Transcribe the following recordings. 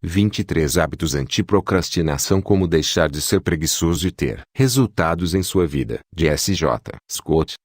23 hábitos anti-procrastinação. Como deixar de ser preguiçoso e ter resultados em sua vida. De S.J. Scott.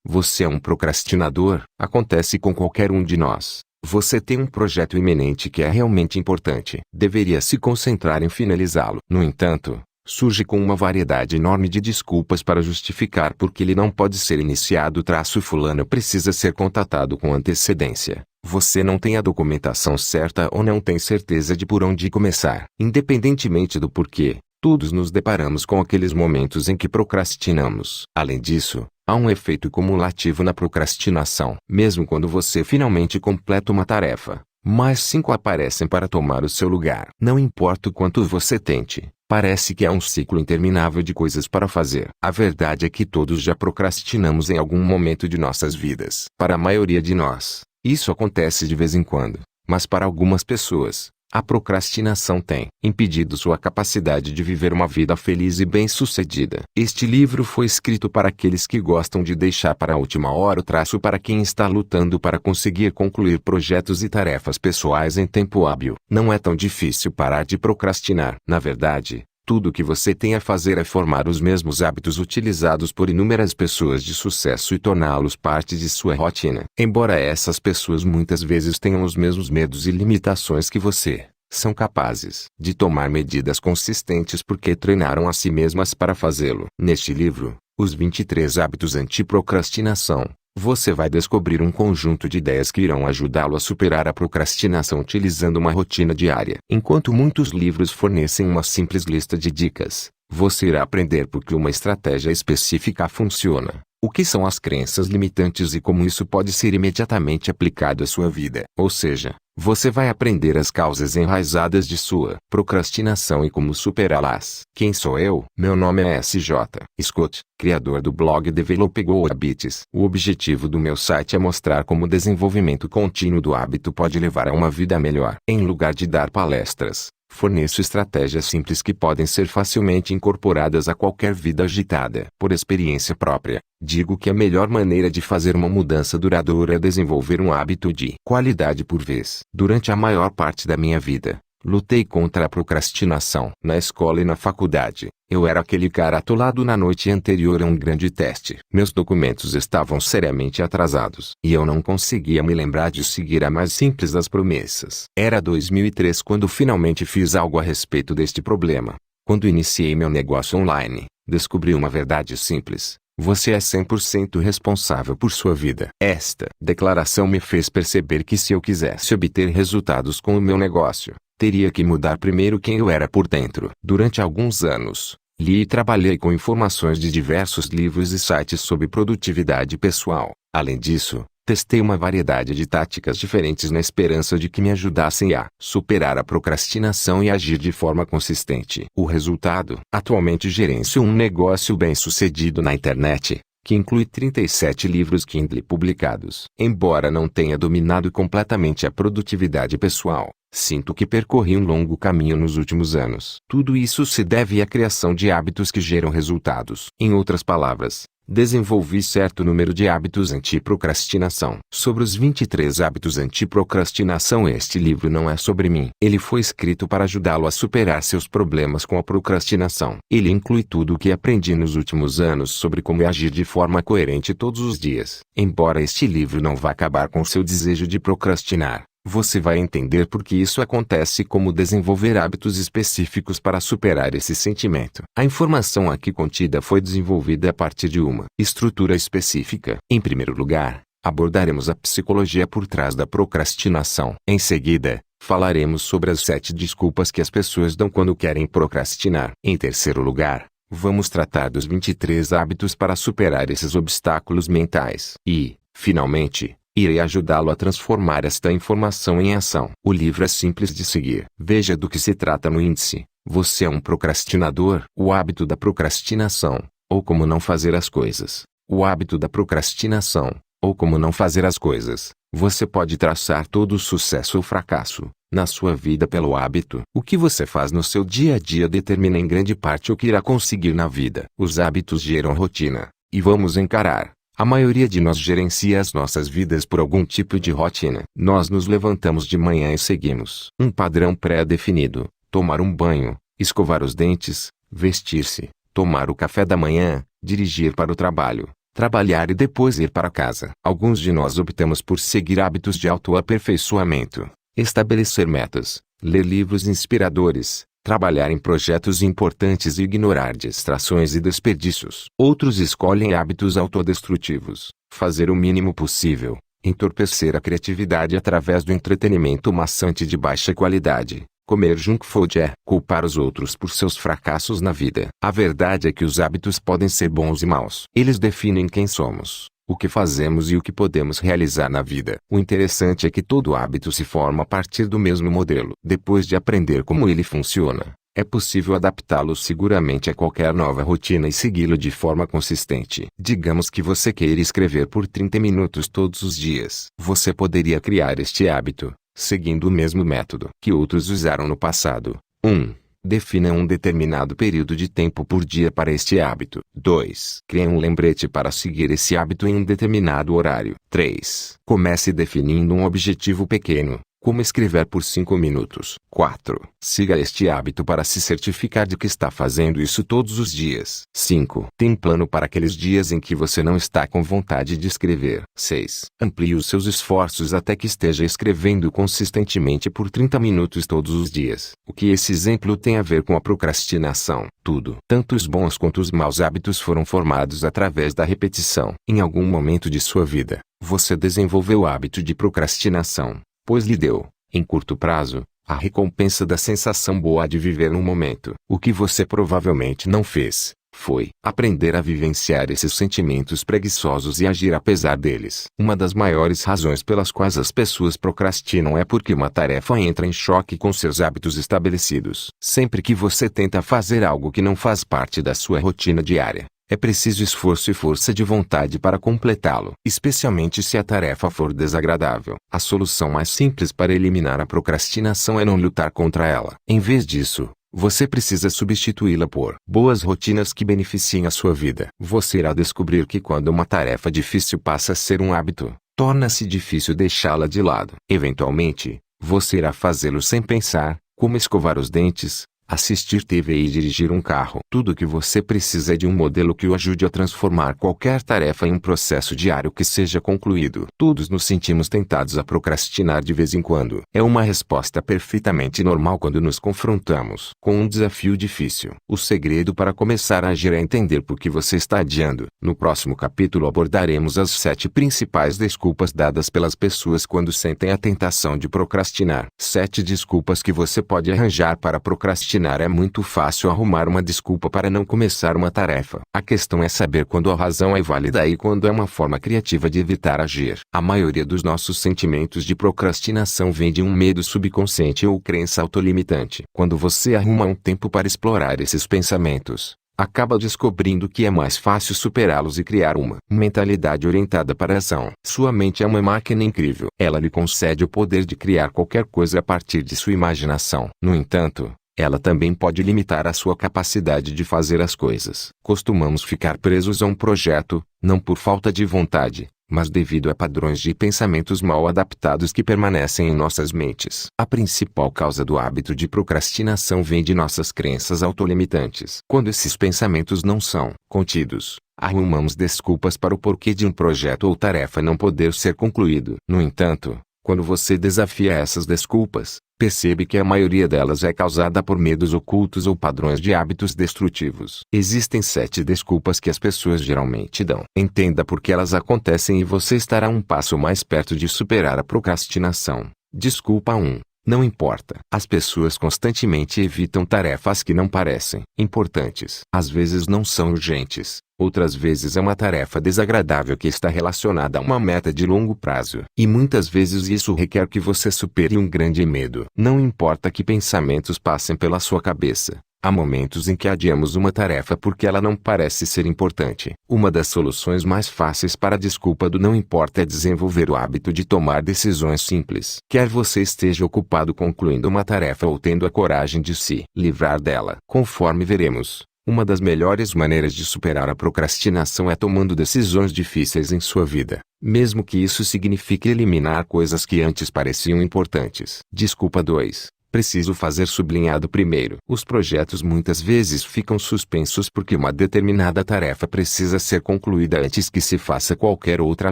Você é um procrastinador? Acontece com qualquer um de nós. Você tem um projeto iminente que é realmente importante. Deveria se concentrar em finalizá-lo. No entanto, surge com uma variedade enorme de desculpas para justificar por que ele não pode ser iniciado. Fulano precisa ser contatado com antecedência. Você não tem a documentação certa ou não tem certeza de por onde começar. Independentemente do porquê, todos nos deparamos com aqueles momentos em que procrastinamos. Além disso, há um efeito cumulativo na procrastinação. Mesmo quando você finalmente completa uma tarefa, mais 5 aparecem para tomar o seu lugar. Não importa o quanto você tente, parece que há um ciclo interminável de coisas para fazer. A verdade é que todos já procrastinamos em algum momento de nossas vidas. Para a maioria de nós, isso acontece de vez em quando, mas para algumas pessoas, a procrastinação tem impedido sua capacidade de viver uma vida feliz e bem-sucedida. Este livro foi escrito para aqueles que gostam de deixar para a última hora o para quem está lutando para conseguir concluir projetos e tarefas pessoais em tempo hábil. Não é tão difícil parar de procrastinar. Na verdade, tudo o que você tem a fazer é formar os mesmos hábitos utilizados por inúmeras pessoas de sucesso e torná-los parte de sua rotina. Embora essas pessoas muitas vezes tenham os mesmos medos e limitações que você, são capazes de tomar medidas consistentes porque treinaram a si mesmas para fazê-lo. Neste livro, Os 23 Hábitos Anti-Procrastinação, você vai descobrir um conjunto de ideias que irão ajudá-lo a superar a procrastinação utilizando uma rotina diária. Enquanto muitos livros fornecem uma simples lista de dicas, você irá aprender por que uma estratégia específica funciona, o que são as crenças limitantes e como isso pode ser imediatamente aplicado à sua vida. Ou seja, você vai aprender as causas enraizadas de sua procrastinação e como superá-las. Quem sou eu? Meu nome é S.J. Scott, criador do blog Develop Go Habits. O objetivo do meu site é mostrar como o desenvolvimento contínuo do hábito pode levar a uma vida melhor. Em lugar de dar palestras, forneço estratégias simples que podem ser facilmente incorporadas a qualquer vida agitada. Por experiência própria, digo que a melhor maneira de fazer uma mudança duradoura é desenvolver um hábito de qualidade por vez. Durante a maior parte da minha vida, lutei contra a procrastinação. Na escola e na faculdade, eu era aquele cara atolado na noite anterior a um grande teste. Meus documentos estavam seriamente atrasados, e eu não conseguia me lembrar de seguir a mais simples das promessas. Era 2003 quando finalmente fiz algo a respeito deste problema. Quando iniciei meu negócio online, descobri uma verdade simples. Você é 100% responsável por sua vida. Esta declaração me fez perceber que se eu quisesse obter resultados com o meu negócio, teria que mudar primeiro quem eu era por dentro. Durante alguns anos, li e trabalhei com informações de diversos livros e sites sobre produtividade pessoal. Além disso, testei uma variedade de táticas diferentes na esperança de que me ajudassem a superar a procrastinação e agir de forma consistente. O resultado? Atualmente gerencio um negócio bem-sucedido na internet, que inclui 37 livros Kindle publicados. Embora não tenha dominado completamente a produtividade pessoal, sinto que percorri um longo caminho nos últimos anos. Tudo isso se deve à criação de hábitos que geram resultados. Em outras palavras, desenvolvi certo número de hábitos anti-procrastinação. Sobre os 23 hábitos anti-procrastinação, este livro não é sobre mim. Ele foi escrito para ajudá-lo a superar seus problemas com a procrastinação. Ele inclui tudo o que aprendi nos últimos anos sobre como agir de forma coerente todos os dias. Embora este livro não vá acabar com seu desejo de procrastinar, você vai entender por que isso acontece e como desenvolver hábitos específicos para superar esse sentimento. A informação aqui contida foi desenvolvida a partir de uma estrutura específica. Em primeiro lugar, abordaremos a psicologia por trás da procrastinação. Em seguida, falaremos sobre as 7 desculpas que as pessoas dão quando querem procrastinar. Em terceiro lugar, vamos tratar dos 23 hábitos para superar esses obstáculos mentais. E, finalmente, irei ajudá-lo a transformar esta informação em ação. O livro é simples de seguir. Veja do que se trata no índice. Você é um procrastinador? O hábito da procrastinação, ou como não fazer as coisas. O hábito da procrastinação, ou como não fazer as coisas. Você pode traçar todo o sucesso ou fracasso na sua vida pelo hábito. O que você faz no seu dia a dia determina em grande parte o que irá conseguir na vida. Os hábitos geram rotina, e vamos encarar A maioria de nós gerencia as nossas vidas por algum tipo de rotina. Nós nos levantamos de manhã e seguimos um padrão pré-definido: tomar um banho, escovar os dentes, vestir-se, tomar o café da manhã, dirigir para o trabalho, trabalhar e depois ir para casa. Alguns de nós optamos por seguir hábitos de autoaperfeiçoamento, estabelecer metas, ler livros inspiradores, trabalhar em projetos importantes e ignorar distrações e desperdícios. Outros escolhem hábitos autodestrutivos, fazer o mínimo possível, entorpecer a criatividade através do entretenimento maçante de baixa qualidade, comer junk food culpar os outros por seus fracassos na vida. A verdade é que os hábitos podem ser bons e maus. Eles definem quem somos, o que fazemos e o que podemos realizar na vida. O interessante é que todo hábito se forma a partir do mesmo modelo. Depois de aprender como ele funciona, é possível adaptá-lo seguramente a qualquer nova rotina e segui-lo de forma consistente. Digamos que você queira escrever por 30 minutos todos os dias. Você poderia criar este hábito, seguindo o mesmo método que outros usaram no passado. 1. Defina um determinado período de tempo por dia para este hábito. 2. Crie um lembrete para seguir esse hábito em um determinado horário. 3. Comece definindo um objetivo pequeno, como escrever por 5 minutos. 4. Siga este hábito para se certificar de que está fazendo isso todos os dias. 5. Tem plano para aqueles dias em que você não está com vontade de escrever. 6. Amplie os seus esforços até que esteja escrevendo consistentemente por 30 minutos todos os dias. O que esse exemplo tem a ver com a procrastinação? Tudo. Tanto os bons quanto os maus hábitos foram formados através da repetição. Em algum momento de sua vida, você desenvolveu o hábito de procrastinação, pois lhe deu, em curto prazo, a recompensa da sensação boa de viver no momento. O que você provavelmente não fez, foi aprender a vivenciar esses sentimentos preguiçosos e agir apesar deles. Uma das maiores razões pelas quais as pessoas procrastinam é porque uma tarefa entra em choque com seus hábitos estabelecidos. Sempre que você tenta fazer algo que não faz parte da sua rotina diária, é preciso esforço e força de vontade para completá-lo, especialmente se a tarefa for desagradável. A solução mais simples para eliminar a procrastinação é não lutar contra ela. Em vez disso, você precisa substituí-la por boas rotinas que beneficiem a sua vida. Você irá descobrir que quando uma tarefa difícil passa a ser um hábito, torna-se difícil deixá-la de lado. Eventualmente, você irá fazê-lo sem pensar, como escovar os dentes, assistir TV e dirigir um carro. Tudo o que você precisa é de um modelo que o ajude a transformar qualquer tarefa em um processo diário que seja concluído. Todos nos sentimos tentados a procrastinar de vez em quando. É uma resposta perfeitamente normal quando nos confrontamos com um desafio difícil. O segredo para começar a agir é entender por que você está adiando. No próximo capítulo abordaremos as 7 principais desculpas dadas pelas pessoas quando sentem a tentação de procrastinar. 7 desculpas que você pode arranjar para procrastinar. É muito fácil arrumar uma desculpa para não começar uma tarefa. A questão é saber quando a razão é válida e quando é uma forma criativa de evitar agir. A maioria dos nossos sentimentos de procrastinação vem de um medo subconsciente ou crença autolimitante. Quando você arruma um tempo para explorar esses pensamentos, acaba descobrindo que é mais fácil superá-los e criar uma mentalidade orientada para a ação. Sua mente é uma máquina incrível. Ela lhe concede o poder de criar qualquer coisa a partir de sua imaginação. No entanto, ela também pode limitar a sua capacidade de fazer as coisas. Costumamos ficar presos a um projeto, não por falta de vontade, mas devido a padrões de pensamentos mal adaptados que permanecem em nossas mentes. A principal causa do hábito de procrastinação vem de nossas crenças autolimitantes. Quando esses pensamentos não são contidos, arrumamos desculpas para o porquê de um projeto ou tarefa não poder ser concluído. No entanto, quando você desafia essas desculpas, percebe que a maioria delas é causada por medos ocultos ou padrões de hábitos destrutivos. Existem 7 desculpas que as pessoas geralmente dão. Entenda por que elas acontecem e você estará um passo mais perto de superar a procrastinação. Desculpa 1. Não importa. As pessoas constantemente evitam tarefas que não parecem importantes. Às vezes não são urgentes. Outras vezes é uma tarefa desagradável que está relacionada a uma meta de longo prazo. E muitas vezes isso requer que você supere um grande medo. Não importa que pensamentos passem pela sua cabeça. Há momentos em que adiamos uma tarefa porque ela não parece ser importante. Uma das soluções mais fáceis para a desculpa do não importa é desenvolver o hábito de tomar decisões simples. Quer você esteja ocupado concluindo uma tarefa ou tendo a coragem de se livrar dela. Conforme veremos, Uma das melhores maneiras de superar a procrastinação é tomando decisões difíceis em sua vida, mesmo que isso signifique eliminar coisas que antes pareciam importantes. Desculpa 2. Preciso fazer sublinhado primeiro. Os projetos muitas vezes ficam suspensos porque uma determinada tarefa precisa ser concluída antes que se faça qualquer outra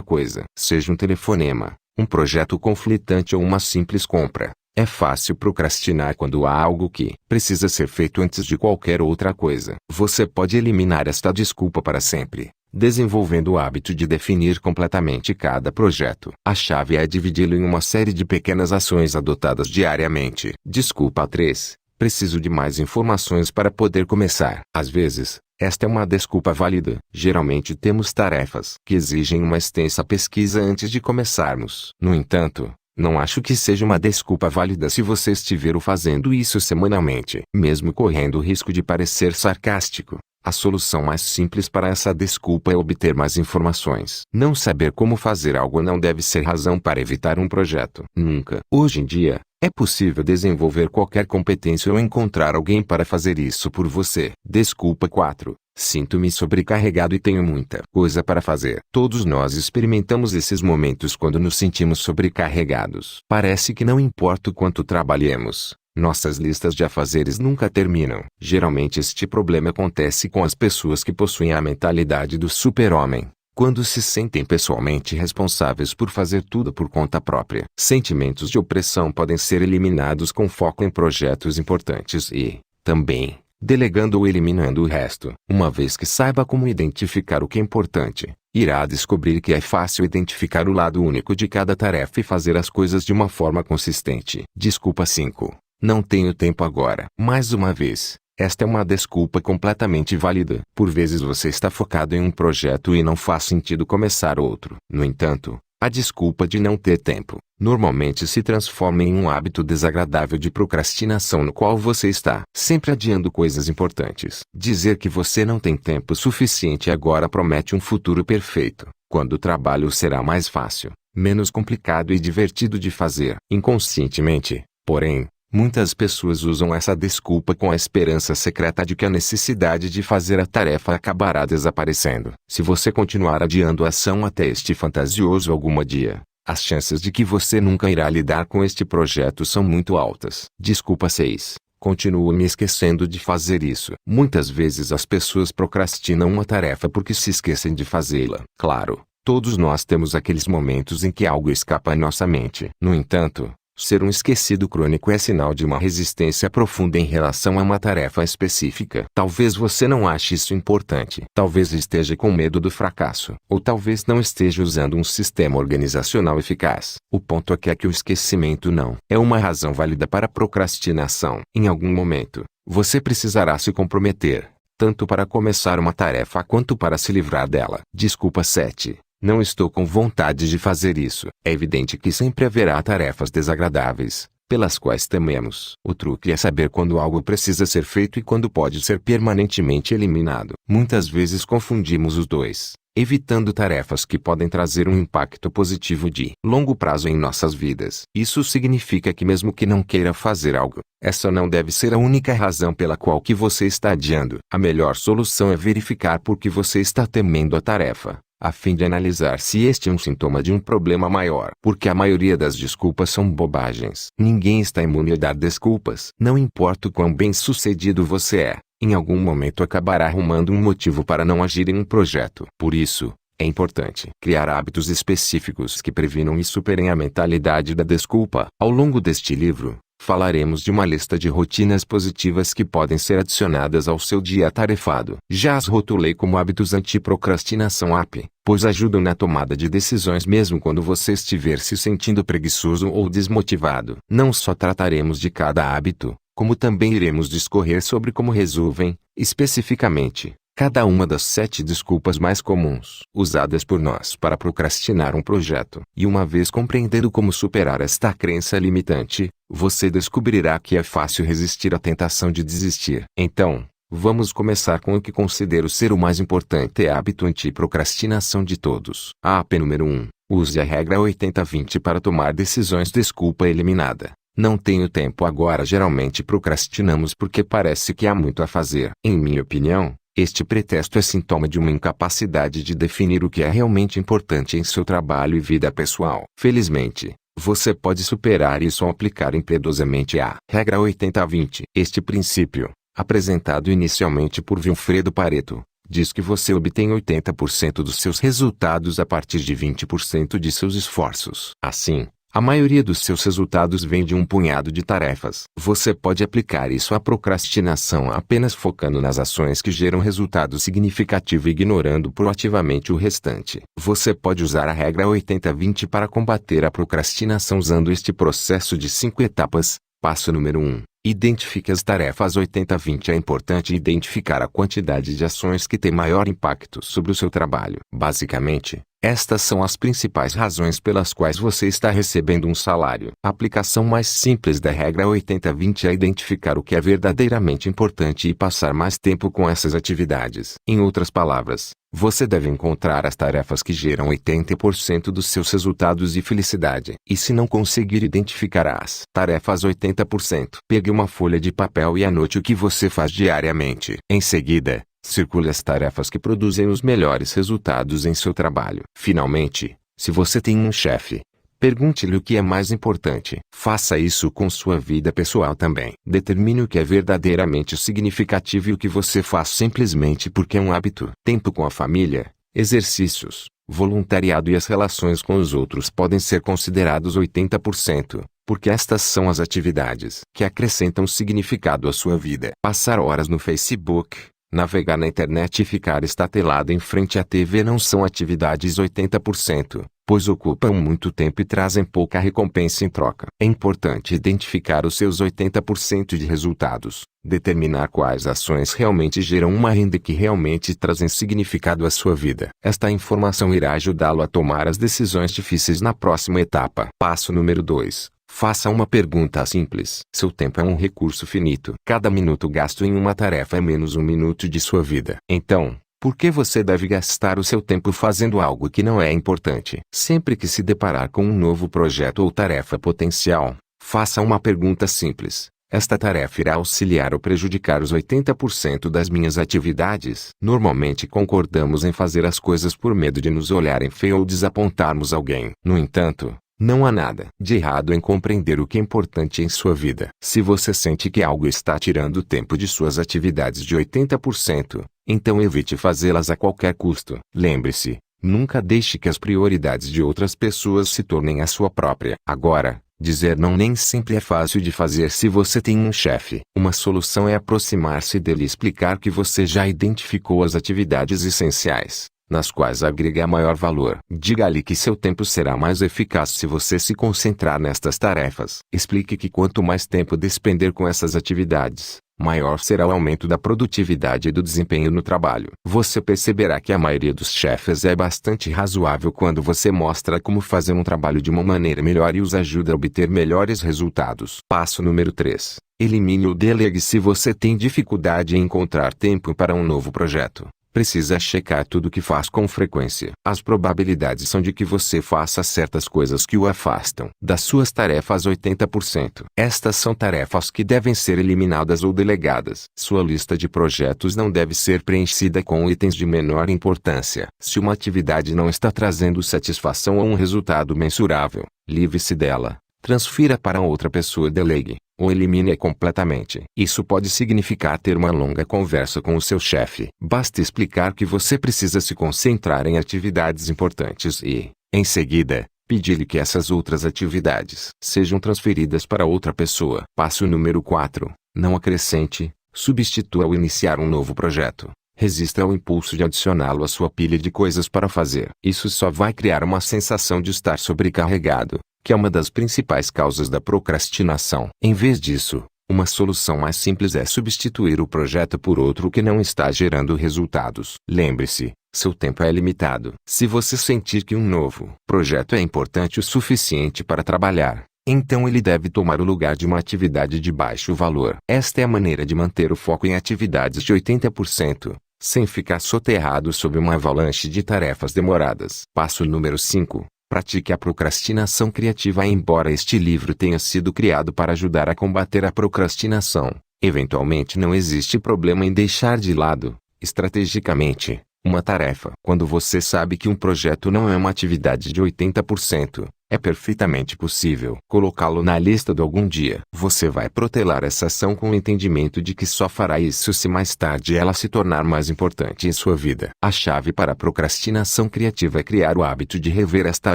coisa. Seja um telefonema, um projeto conflitante ou uma simples compra. É fácil procrastinar quando há algo que precisa ser feito antes de qualquer outra coisa. Você pode eliminar esta desculpa para sempre, desenvolvendo o hábito de definir completamente cada projeto. A chave é dividi-lo em uma série de pequenas ações adotadas diariamente. Desculpa 3. Preciso de mais informações para poder começar. Às vezes, esta é uma desculpa válida. Geralmente temos tarefas que exigem uma extensa pesquisa antes de começarmos. No entanto, não acho que seja uma desculpa válida se você estiver fazendo isso semanalmente. Mesmo correndo o risco de parecer sarcástico, a solução mais simples para essa desculpa é obter mais informações. Não saber como fazer algo não deve ser razão para evitar um projeto. Nunca. Hoje em dia, é possível desenvolver qualquer competência ou encontrar alguém para fazer isso por você. Desculpa 4. Sinto-me sobrecarregado e tenho muita coisa para fazer. Todos nós experimentamos esses momentos quando nos sentimos sobrecarregados. Parece que não importa o quanto trabalhemos, nossas listas de afazeres nunca terminam. Geralmente este problema acontece com as pessoas que possuem a mentalidade do super-homem, quando se sentem pessoalmente responsáveis por fazer tudo por conta própria. Sentimentos de opressão podem ser eliminados com foco em projetos importantes e, também, delegando ou eliminando o resto. Uma vez que saiba como identificar o que é importante, irá descobrir que é fácil identificar o lado único de cada tarefa e fazer as coisas de uma forma consistente. Desculpa 5. Não tenho tempo agora. Mais uma vez, esta é uma desculpa completamente válida. Por vezes você está focado em um projeto e não faz sentido começar outro. No entanto, a desculpa de não ter tempo normalmente se transforma em um hábito desagradável de procrastinação no qual você está sempre adiando coisas importantes. Dizer que você não tem tempo suficiente agora promete um futuro perfeito, quando o trabalho será mais fácil, menos complicado e divertido de fazer. Inconscientemente, porém, muitas pessoas usam essa desculpa com a esperança secreta de que a necessidade de fazer a tarefa acabará desaparecendo. Se você continuar adiando a ação até este fantasioso algum dia, as chances de que você nunca irá lidar com este projeto são muito altas. Desculpa 6. Continuo me esquecendo de fazer isso. Muitas vezes as pessoas procrastinam uma tarefa porque se esquecem de fazê-la. Claro, todos nós temos aqueles momentos em que algo escapa à nossa mente. No entanto, ser um esquecido crônico é sinal de uma resistência profunda em relação a uma tarefa específica. Talvez você não ache isso importante. Talvez esteja com medo do fracasso. Ou talvez não esteja usando um sistema organizacional eficaz. O ponto é que o esquecimento não é uma razão válida para a procrastinação. Em algum momento, você precisará se comprometer, tanto para começar uma tarefa quanto para se livrar dela. Desculpa 7. Não estou com vontade de fazer isso. É evidente que sempre haverá tarefas desagradáveis, pelas quais tememos. O truque é saber quando algo precisa ser feito e quando pode ser permanentemente eliminado. Muitas vezes confundimos os dois, evitando tarefas que podem trazer um impacto positivo de longo prazo em nossas vidas. Isso significa que mesmo que não queira fazer algo, essa não deve ser a única razão pela qual que você está adiando. A melhor solução é verificar por que você está temendo a tarefa, a fim de analisar se este é um sintoma de um problema maior. Porque a maioria das desculpas são bobagens. Ninguém está imune a dar desculpas. Não importa o quão bem-sucedido você é, em algum momento acabará arrumando um motivo para não agir em um projeto. Por isso, é importante criar hábitos específicos que previnam e superem a mentalidade da desculpa. Ao longo deste livro, falaremos de uma lista de rotinas positivas que podem ser adicionadas ao seu dia atarefado. Já as rotulei como hábitos anti-procrastinação AP, pois ajudam na tomada de decisões mesmo quando você estiver se sentindo preguiçoso ou desmotivado. Não só trataremos de cada hábito, como também iremos discorrer sobre como resolvem, especificamente, cada uma das 7 desculpas mais comuns usadas por nós para procrastinar um projeto. E uma vez compreendendo como superar esta crença limitante, você descobrirá que é fácil resistir à tentação de desistir. Então, vamos começar com o que considero ser o mais importante hábito anti-procrastinação de todos. AP número 1. Use a regra 80-20 para tomar decisões. Desculpa eliminada. Não tenho tempo agora. Geralmente procrastinamos porque parece que há muito a fazer. Em minha opinião, este pretexto é sintoma de uma incapacidade de definir o que é realmente importante em seu trabalho e vida pessoal. Felizmente, você pode superar isso ao aplicar impiedosamente a regra 80-20. Este princípio, apresentado inicialmente por Vilfredo Pareto, diz que você obtém 80% dos seus resultados a partir de 20% de seus esforços. Assim, a maioria dos seus resultados vem de um punhado de tarefas. Você pode aplicar isso à procrastinação apenas focando nas ações que geram resultado significativo e ignorando proativamente o restante. Você pode usar a regra 80-20 para combater a procrastinação usando este processo de 5 etapas. Passo número 1. Identifique as tarefas 80-20. É importante identificar a quantidade de ações que tem maior impacto sobre o seu trabalho. Basicamente, estas são as principais razões pelas quais você está recebendo um salário. A aplicação mais simples da regra 80-20 é identificar o que é verdadeiramente importante e passar mais tempo com essas atividades. Em outras palavras, você deve encontrar as tarefas que geram 80% dos seus resultados e felicidade. E se não conseguir identificar as tarefas 80%, pegue uma folha de papel e anote o que você faz diariamente. Em seguida, circule as tarefas que produzem os melhores resultados em seu trabalho. Finalmente, se você tem um chefe, pergunte-lhe o que é mais importante. Faça isso com sua vida pessoal também. Determine o que é verdadeiramente significativo e o que você faz simplesmente porque é um hábito. Tempo com a família, exercícios, voluntariado e as relações com os outros podem ser considerados 80%. Porque estas são as atividades que acrescentam significado à sua vida. Passar horas no Facebook, navegar na internet e ficar estatelado em frente à TV não são atividades 80%, pois ocupam muito tempo e trazem pouca recompensa em troca. É importante identificar os seus 80% de resultados, determinar quais ações realmente geram uma renda e que realmente trazem significado à sua vida. Esta informação irá ajudá-lo a tomar as decisões difíceis na próxima etapa. Passo número 2. Faça uma pergunta simples. Seu tempo é um recurso finito. Cada minuto gasto em uma tarefa é menos um minuto de sua vida. Então, por que você deve gastar o seu tempo fazendo algo que não é importante? Sempre que se deparar com um novo projeto ou tarefa potencial, faça uma pergunta simples. Esta tarefa irá auxiliar ou prejudicar os 80% das minhas atividades? Normalmente concordamos em fazer as coisas por medo de nos olharem feio ou desapontarmos alguém. No entanto, não há nada de errado em compreender o que é importante em sua vida. Se você sente que algo está tirando tempo de suas atividades de 80%, então evite fazê-las a qualquer custo. Lembre-se, nunca deixe que as prioridades de outras pessoas se tornem a sua própria. Agora, dizer não nem sempre é fácil de fazer se você tem um chefe. Uma solução é aproximar-se dele e explicar que você já identificou as atividades essenciais, nas quais agrega maior valor. Diga-lhe que seu tempo será mais eficaz se você se concentrar nestas tarefas. Explique que quanto mais tempo despender com essas atividades, maior será o aumento da produtividade e do desempenho no trabalho. Você perceberá que a maioria dos chefes é bastante razoável quando você mostra como fazer um trabalho de uma maneira melhor e os ajuda a obter melhores resultados. Passo número 3. Elimine ou delegue. Se você tem dificuldade em encontrar tempo para um novo projeto, precisa checar tudo o que faz com frequência. As probabilidades são de que você faça certas coisas que o afastam das suas tarefas 80%. Estas são tarefas que devem ser eliminadas ou delegadas. Sua lista de projetos não deve ser preenchida com itens de menor importância. Se uma atividade não está trazendo satisfação ou um resultado mensurável, livre-se dela. Transfira para outra pessoa, delegue, ou elimine-a completamente. Isso pode significar ter uma longa conversa com o seu chefe. Basta explicar que você precisa se concentrar em atividades importantes e, em seguida, pedir-lhe que essas outras atividades sejam transferidas para outra pessoa. Passo número 4. Não acrescente, substitua ao iniciar um novo projeto. Resista ao impulso de adicioná-lo à sua pilha de coisas para fazer. Isso só vai criar uma sensação de estar sobrecarregado, que é uma das principais causas da procrastinação. Em vez disso, uma solução mais simples é substituir o projeto por outro que não está gerando resultados. Lembre-se, seu tempo é limitado. Se você sentir que um novo projeto é importante o suficiente para trabalhar, então ele deve tomar o lugar de uma atividade de baixo valor. Esta é a maneira de manter o foco em atividades de 80%, sem ficar soterrado sob uma avalanche de tarefas demoradas. Passo número 5. Pratique a procrastinação criativa. Embora este livro tenha sido criado para ajudar a combater a procrastinação, eventualmente não existe problema em deixar de lado, estrategicamente, uma tarefa. Quando você sabe que um projeto não é uma atividade de 80%, é perfeitamente possível colocá-lo na lista do algum dia. Você vai protelar essa ação com o entendimento de que só fará isso se mais tarde ela se tornar mais importante em sua vida. A chave para a procrastinação criativa é criar o hábito de rever esta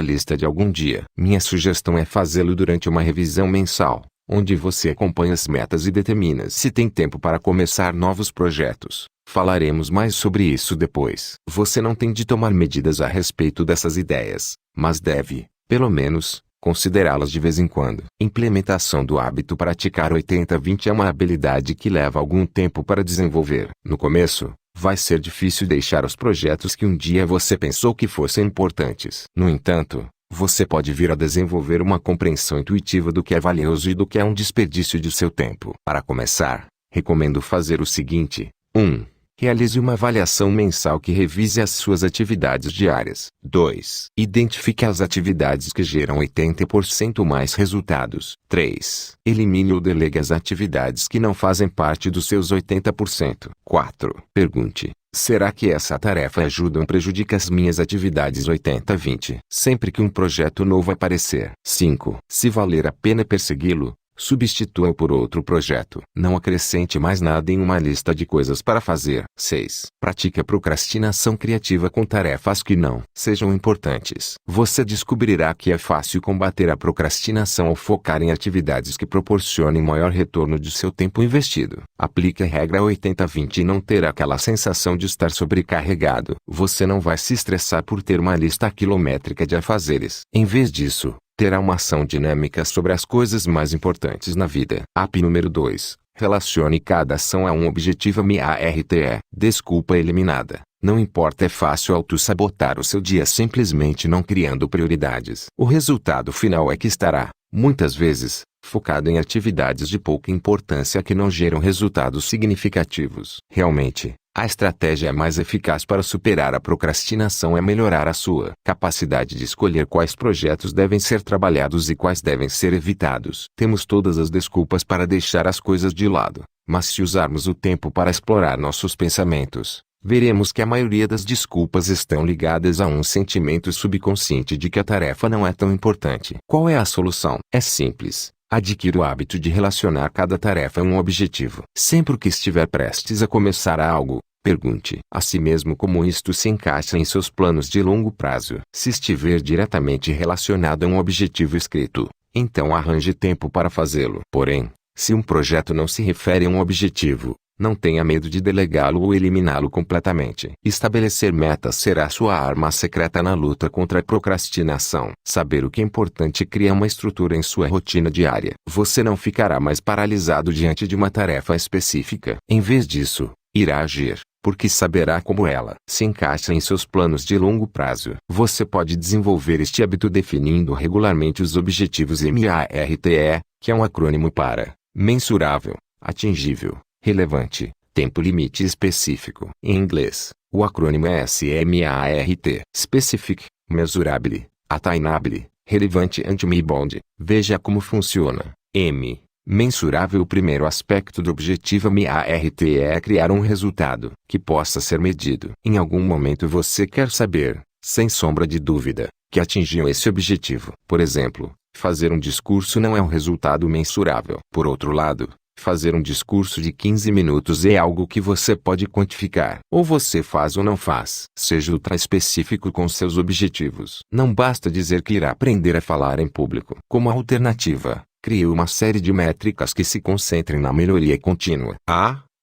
lista de algum dia. Minha sugestão é fazê-lo durante uma revisão mensal, onde você acompanha as metas e determina se tem tempo para começar novos projetos. Falaremos mais sobre isso depois. Você não tem de tomar medidas a respeito dessas ideias, mas deve, pelo menos, considerá-las de vez em quando. Implementação do hábito. Praticar 80-20 é uma habilidade que leva algum tempo para desenvolver. No começo, vai ser difícil deixar os projetos que um dia você pensou que fossem importantes. No entanto, você pode vir a desenvolver uma compreensão intuitiva do que é valioso e do que é um desperdício de seu tempo. Para começar, recomendo fazer o seguinte: 1. Realize uma avaliação mensal que revise as suas atividades diárias. 2. Identifique as atividades que geram 80% mais resultados. 3. Elimine ou delegue as atividades que não fazem parte dos seus 80%. 4. Pergunte: será que essa tarefa ajuda ou prejudica as minhas atividades 80-20? Sempre que um projeto novo aparecer. 5. Se valer a pena persegui-lo, substitua-o por outro projeto. Não acrescente mais nada em uma lista de coisas para fazer. 6. Pratique a procrastinação criativa com tarefas que não sejam importantes. Você descobrirá que é fácil combater a procrastinação ao focar em atividades que proporcionem maior retorno de seu tempo investido. Aplique a regra 80-20 e não terá aquela sensação de estar sobrecarregado. Você não vai se estressar por ter uma lista quilométrica de afazeres. Em vez disso, terá uma ação dinâmica sobre as coisas mais importantes na vida. App número 2. Relacione cada ação a um objetivo. MARTE. Desculpa eliminada. Não importa, é fácil autossabotar o seu dia simplesmente não criando prioridades. O resultado final é que estará, muitas vezes, focado em atividades de pouca importância que não geram resultados significativos. Realmente, a estratégia mais eficaz para superar a procrastinação é melhorar a sua capacidade de escolher quais projetos devem ser trabalhados e quais devem ser evitados. Temos todas as desculpas para deixar as coisas de lado, mas se usarmos o tempo para explorar nossos pensamentos, veremos que a maioria das desculpas estão ligadas a um sentimento subconsciente de que a tarefa não é tão importante. Qual é a solução? É simples. Adquira o hábito de relacionar cada tarefa a um objetivo. Sempre que estiver prestes a começar algo, pergunte a si mesmo como isto se encaixa em seus planos de longo prazo. Se estiver diretamente relacionado a um objetivo escrito, então arranje tempo para fazê-lo. Porém, se um projeto não se refere a um objetivo, não tenha medo de delegá-lo ou eliminá-lo completamente. Estabelecer metas será sua arma secreta na luta contra a procrastinação. Saber o que é importante cria uma estrutura em sua rotina diária. Você não ficará mais paralisado diante de uma tarefa específica. Em vez disso, irá agir, porque saberá como ela se encaixa em seus planos de longo prazo. Você pode desenvolver este hábito definindo regularmente os objetivos MARTE, que é um acrônimo para mensurável, atingível, relevante, tempo limite específico. Em inglês, o acrônimo é SMART. Specific, Measurable, Attainable, Relevant and Measurable. Veja como funciona. M. Mensurável. O primeiro aspecto do objetivo MARTE é criar um resultado que possa ser medido. Em algum momento você quer saber, sem sombra de dúvida, que atingiu esse objetivo. Por exemplo, fazer um discurso não é um resultado mensurável. Por outro lado, fazer um discurso de 15 minutos é algo que você pode quantificar. Ou você faz ou não faz. Seja ultra específico com seus objetivos. Não basta dizer que irá aprender a falar em público. Como alternativa, crie uma série de métricas que se concentrem na melhoria contínua.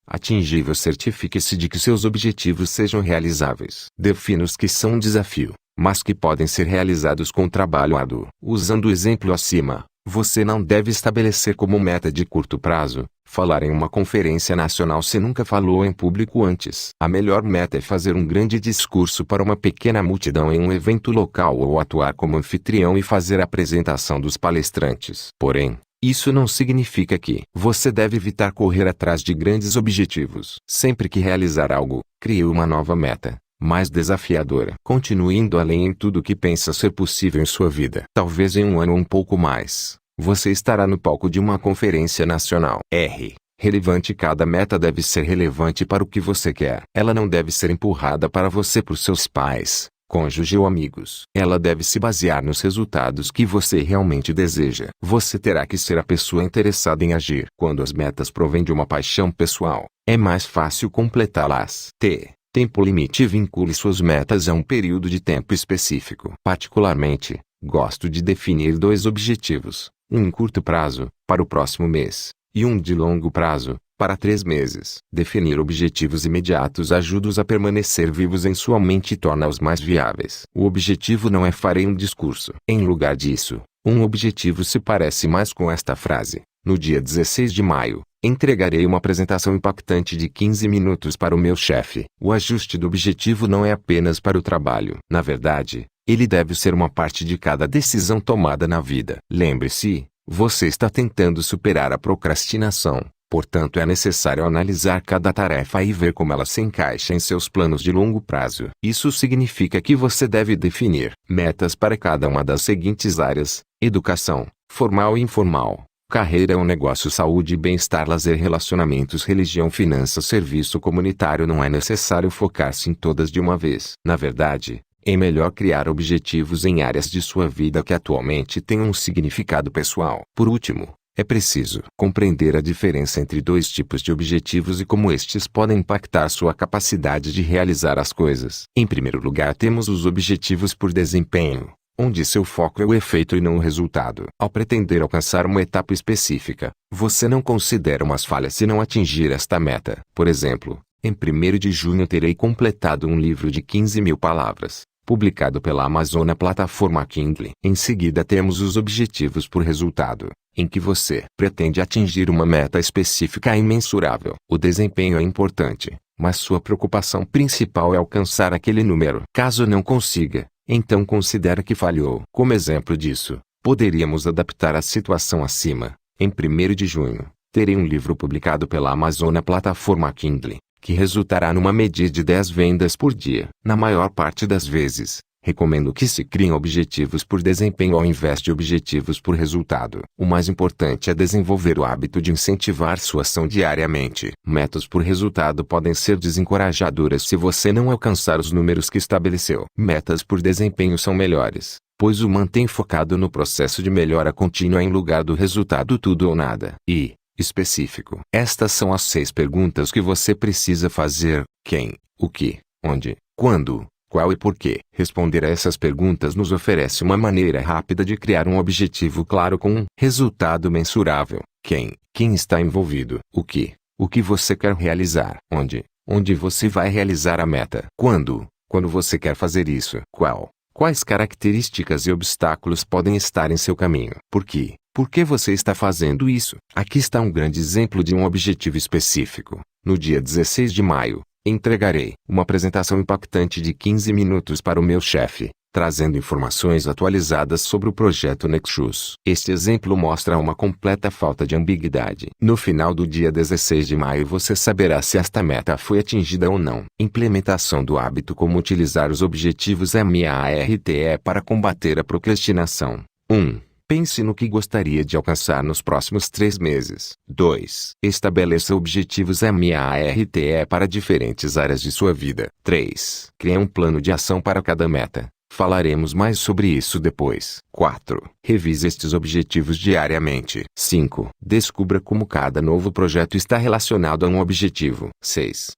Atingível. Certifique-se de que seus objetivos sejam realizáveis. Defina os que são um desafio, mas que podem ser realizados com trabalho árduo. Usando o exemplo acima, você não deve estabelecer como meta de curto prazo falar em uma conferência nacional se nunca falou em público antes. A melhor meta é fazer um grande discurso para uma pequena multidão em um evento local ou atuar como anfitrião e fazer a apresentação dos palestrantes. Porém, isso não significa que você deve evitar correr atrás de grandes objetivos. Sempre que realizar algo, crie uma nova meta, mais desafiadora. Continue indo além em tudo que pensa ser possível em sua vida. Talvez em um ano ou um pouco mais, você estará no palco de uma conferência nacional. Relevante. Cada meta deve ser relevante para o que você quer. Ela não deve ser empurrada para você por seus pais, cônjuge ou amigos. Ela deve se basear nos resultados que você realmente deseja. Você terá que ser a pessoa interessada em agir. Quando as metas provêm de uma paixão pessoal, é mais fácil completá-las. Tempo limite. Vincule suas metas a um período de tempo específico. Particularmente, gosto de definir 2 objetivos, um em curto prazo, para o próximo mês, e um de longo prazo, para 3 meses. Definir objetivos imediatos ajuda-os a permanecer vivos em sua mente e torna-os mais viáveis. O objetivo não é farei um discurso. Em lugar disso, um objetivo se parece mais com esta frase: no dia 16 de maio, entregarei uma apresentação impactante de 15 minutos para o meu chefe. O ajuste do objetivo não é apenas para o trabalho. Na verdade, ele deve ser uma parte de cada decisão tomada na vida. Lembre-se, você está tentando superar a procrastinação. Portanto, é necessário analisar cada tarefa e ver como ela se encaixa em seus planos de longo prazo. Isso significa que você deve definir metas para cada uma das seguintes áreas: educação, formal e informal, carreira ou negócio, saúde e bem-estar, lazer, relacionamentos, religião, finanças, serviço comunitário. Não é necessário focar-se em todas de uma vez. Na verdade, é melhor criar objetivos em áreas de sua vida que atualmente tenham um significado pessoal. Por último, é preciso compreender a diferença entre 2 tipos de objetivos e como estes podem impactar sua capacidade de realizar as coisas. Em primeiro lugar, temos os objetivos por desempenho, onde seu foco é o efeito e não o resultado. Ao pretender alcançar uma etapa específica, você não considera umas falhas se não atingir esta meta. Por exemplo, em 1º de junho terei completado um livro de 15.000 palavras, publicado pela Amazon na plataforma Kindle. Em seguida temos os objetivos por resultado, em que você pretende atingir uma meta específica e mensurável. O desempenho é importante, mas sua preocupação principal é alcançar aquele número. Caso não consiga, então considere que falhou. Como exemplo disso, poderíamos adaptar a situação acima. Em 1º de junho, terei um livro publicado pela Amazon na plataforma Kindle, que resultará numa média de 10 vendas por dia. Na maior parte das vezes, recomendo que se criem objetivos por desempenho ao invés de objetivos por resultado. O mais importante é desenvolver o hábito de incentivar sua ação diariamente. Metas por resultado podem ser desencorajadoras se você não alcançar os números que estabeleceu. Metas por desempenho são melhores, pois o mantém focado no processo de melhora contínua em lugar do resultado tudo ou nada. Específico. Estas são as 6 perguntas que você precisa fazer: quem, o que, onde, quando, qual e por quê. Responder a essas perguntas nos oferece uma maneira rápida de criar um objetivo claro com um resultado mensurável. Quem está envolvido, o que você quer realizar, onde você vai realizar a meta, quando você quer fazer isso, quais características e obstáculos podem estar em seu caminho, por que você está fazendo isso? Aqui está um grande exemplo de um objetivo específico. No dia 16 de maio, entregarei uma apresentação impactante de 15 minutos para o meu chefe, trazendo informações atualizadas sobre o projeto Nexus. Este exemplo mostra uma completa falta de ambiguidade. No final do dia 16 de maio você saberá se esta meta foi atingida ou não. Implementação do hábito: como utilizar os objetivos MARTE para combater a procrastinação. 1. Pense no que gostaria de alcançar nos próximos 3 meses. 2. Estabeleça objetivos MARTE para diferentes áreas de sua vida. 3. Crie um plano de ação para cada meta. Falaremos mais sobre isso depois. 4. Revise estes objetivos diariamente. 5. Descubra como cada novo projeto está relacionado a um objetivo. 6.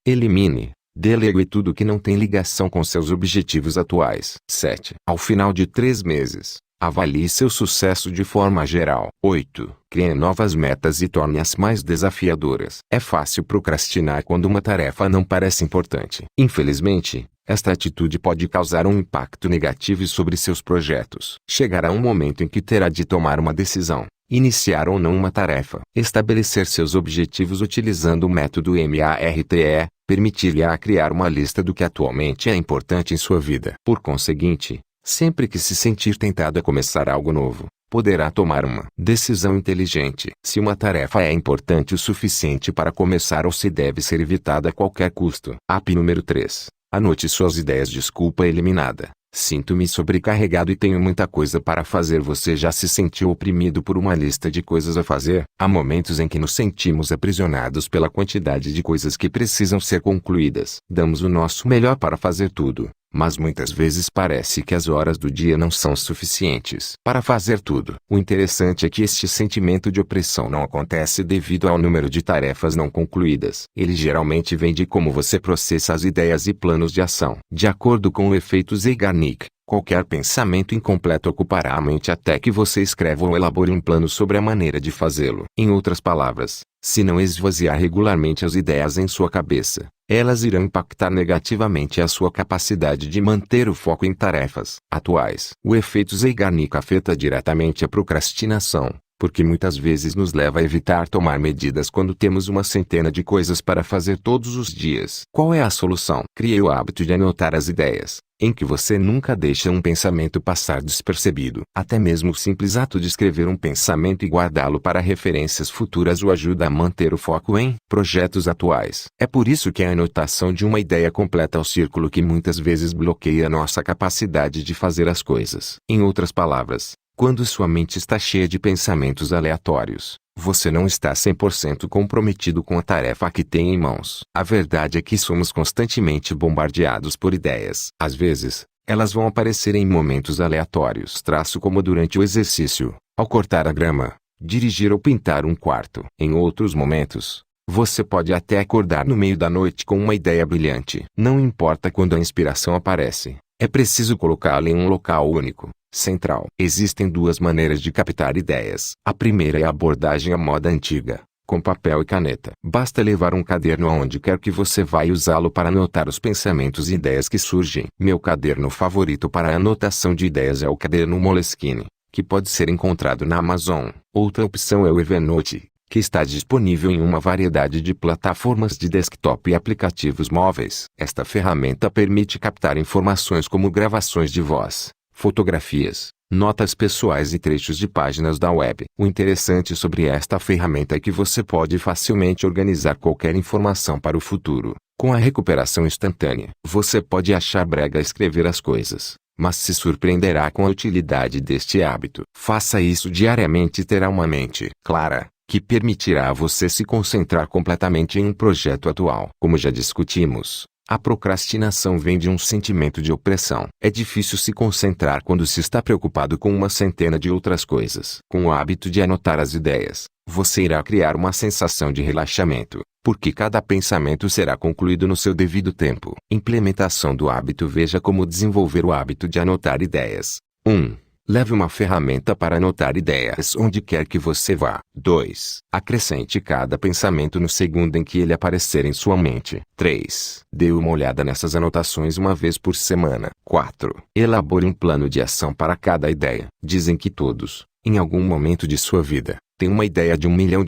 Delegue tudo que não tem ligação com seus objetivos atuais. 7. Ao final de 3 meses, avalie seu sucesso de forma geral. 8. Crie novas metas e torne-as mais desafiadoras. É fácil procrastinar quando uma tarefa não parece importante. Infelizmente, esta atitude pode causar um impacto negativo sobre seus projetos. Chegará um momento em que terá de tomar uma decisão: iniciar ou não uma tarefa. Estabelecer seus objetivos utilizando o método MARTE permitir-lhe-á criar uma lista do que atualmente é importante em sua vida. Por conseguinte, sempre que se sentir tentado a começar algo novo, poderá tomar uma decisão inteligente. Se uma tarefa é importante o suficiente para começar ou se deve ser evitada a qualquer custo. Número 3. Anote suas ideias. Desculpa eliminada. Sinto-me sobrecarregado e tenho muita coisa para fazer. Você já se sentiu oprimido por uma lista de coisas a fazer? Há momentos em que nos sentimos aprisionados pela quantidade de coisas que precisam ser concluídas. Damos o nosso melhor para fazer tudo, mas muitas vezes parece que as horas do dia não são suficientes para fazer tudo. O interessante é que este sentimento de opressão não acontece devido ao número de tarefas não concluídas. Ele geralmente vem de como você processa as ideias e planos de ação. De acordo com o efeito Zeigarnik, qualquer pensamento incompleto ocupará a mente até que você escreva ou elabore um plano sobre a maneira de fazê-lo. Em outras palavras, se não esvaziar regularmente as ideias em sua cabeça, elas irão impactar negativamente a sua capacidade de manter o foco em tarefas atuais. O efeito Zeigarnik afeta diretamente a procrastinação, porque muitas vezes nos leva a evitar tomar medidas quando temos uma centena de coisas para fazer todos os dias. Qual é a solução? Crie o hábito de anotar as ideias, em que você nunca deixa um pensamento passar despercebido. Até mesmo o simples ato de escrever um pensamento e guardá-lo para referências futuras o ajuda a manter o foco em projetos atuais. É por isso que a anotação de uma ideia completa o círculo que muitas vezes bloqueia nossa capacidade de fazer as coisas. Em outras palavras, quando sua mente está cheia de pensamentos aleatórios, você não está 100% comprometido com a tarefa que tem em mãos. A verdade é que somos constantemente bombardeados por ideias. Às vezes, elas vão aparecer em momentos aleatórios, como durante o exercício, ao cortar a grama, dirigir ou pintar um quarto. Em outros momentos, você pode até acordar no meio da noite com uma ideia brilhante. Não importa quando a inspiração aparece, é preciso colocá-la em um local único, central. Existem duas maneiras de captar ideias. A primeira é a abordagem à moda antiga, com papel e caneta. Basta levar um caderno aonde quer que você vá e usá-lo para anotar os pensamentos e ideias que surgem. Meu caderno favorito para a anotação de ideias é o caderno Moleskine, que pode ser encontrado na Amazon. Outra opção é o Evernote, que está disponível em uma variedade de plataformas de desktop e aplicativos móveis. Esta ferramenta permite captar informações como gravações de voz, fotografias, notas pessoais e trechos de páginas da web. O interessante sobre esta ferramenta é que você pode facilmente organizar qualquer informação para o futuro. Com a recuperação instantânea, você pode achar brega escrever as coisas, mas se surpreenderá com a utilidade deste hábito. Faça isso diariamente e terá uma mente clara, que permitirá a você se concentrar completamente em um projeto atual. Como já discutimos, a procrastinação vem de um sentimento de opressão. É difícil se concentrar quando se está preocupado com uma centena de outras coisas. Com o hábito de anotar as ideias, você irá criar uma sensação de relaxamento, porque cada pensamento será concluído no seu devido tempo. Implementação do hábito. Veja como desenvolver o hábito de anotar ideias. 1. Leve uma ferramenta para anotar ideias onde quer que você vá. 2. Acrescente cada pensamento no segundo em que ele aparecer em sua mente. 3. Dê uma olhada nessas anotações uma vez por semana. 4. Elabore um plano de ação para cada ideia. Dizem que todos, em algum momento de sua vida, têm uma ideia de $1 milhão.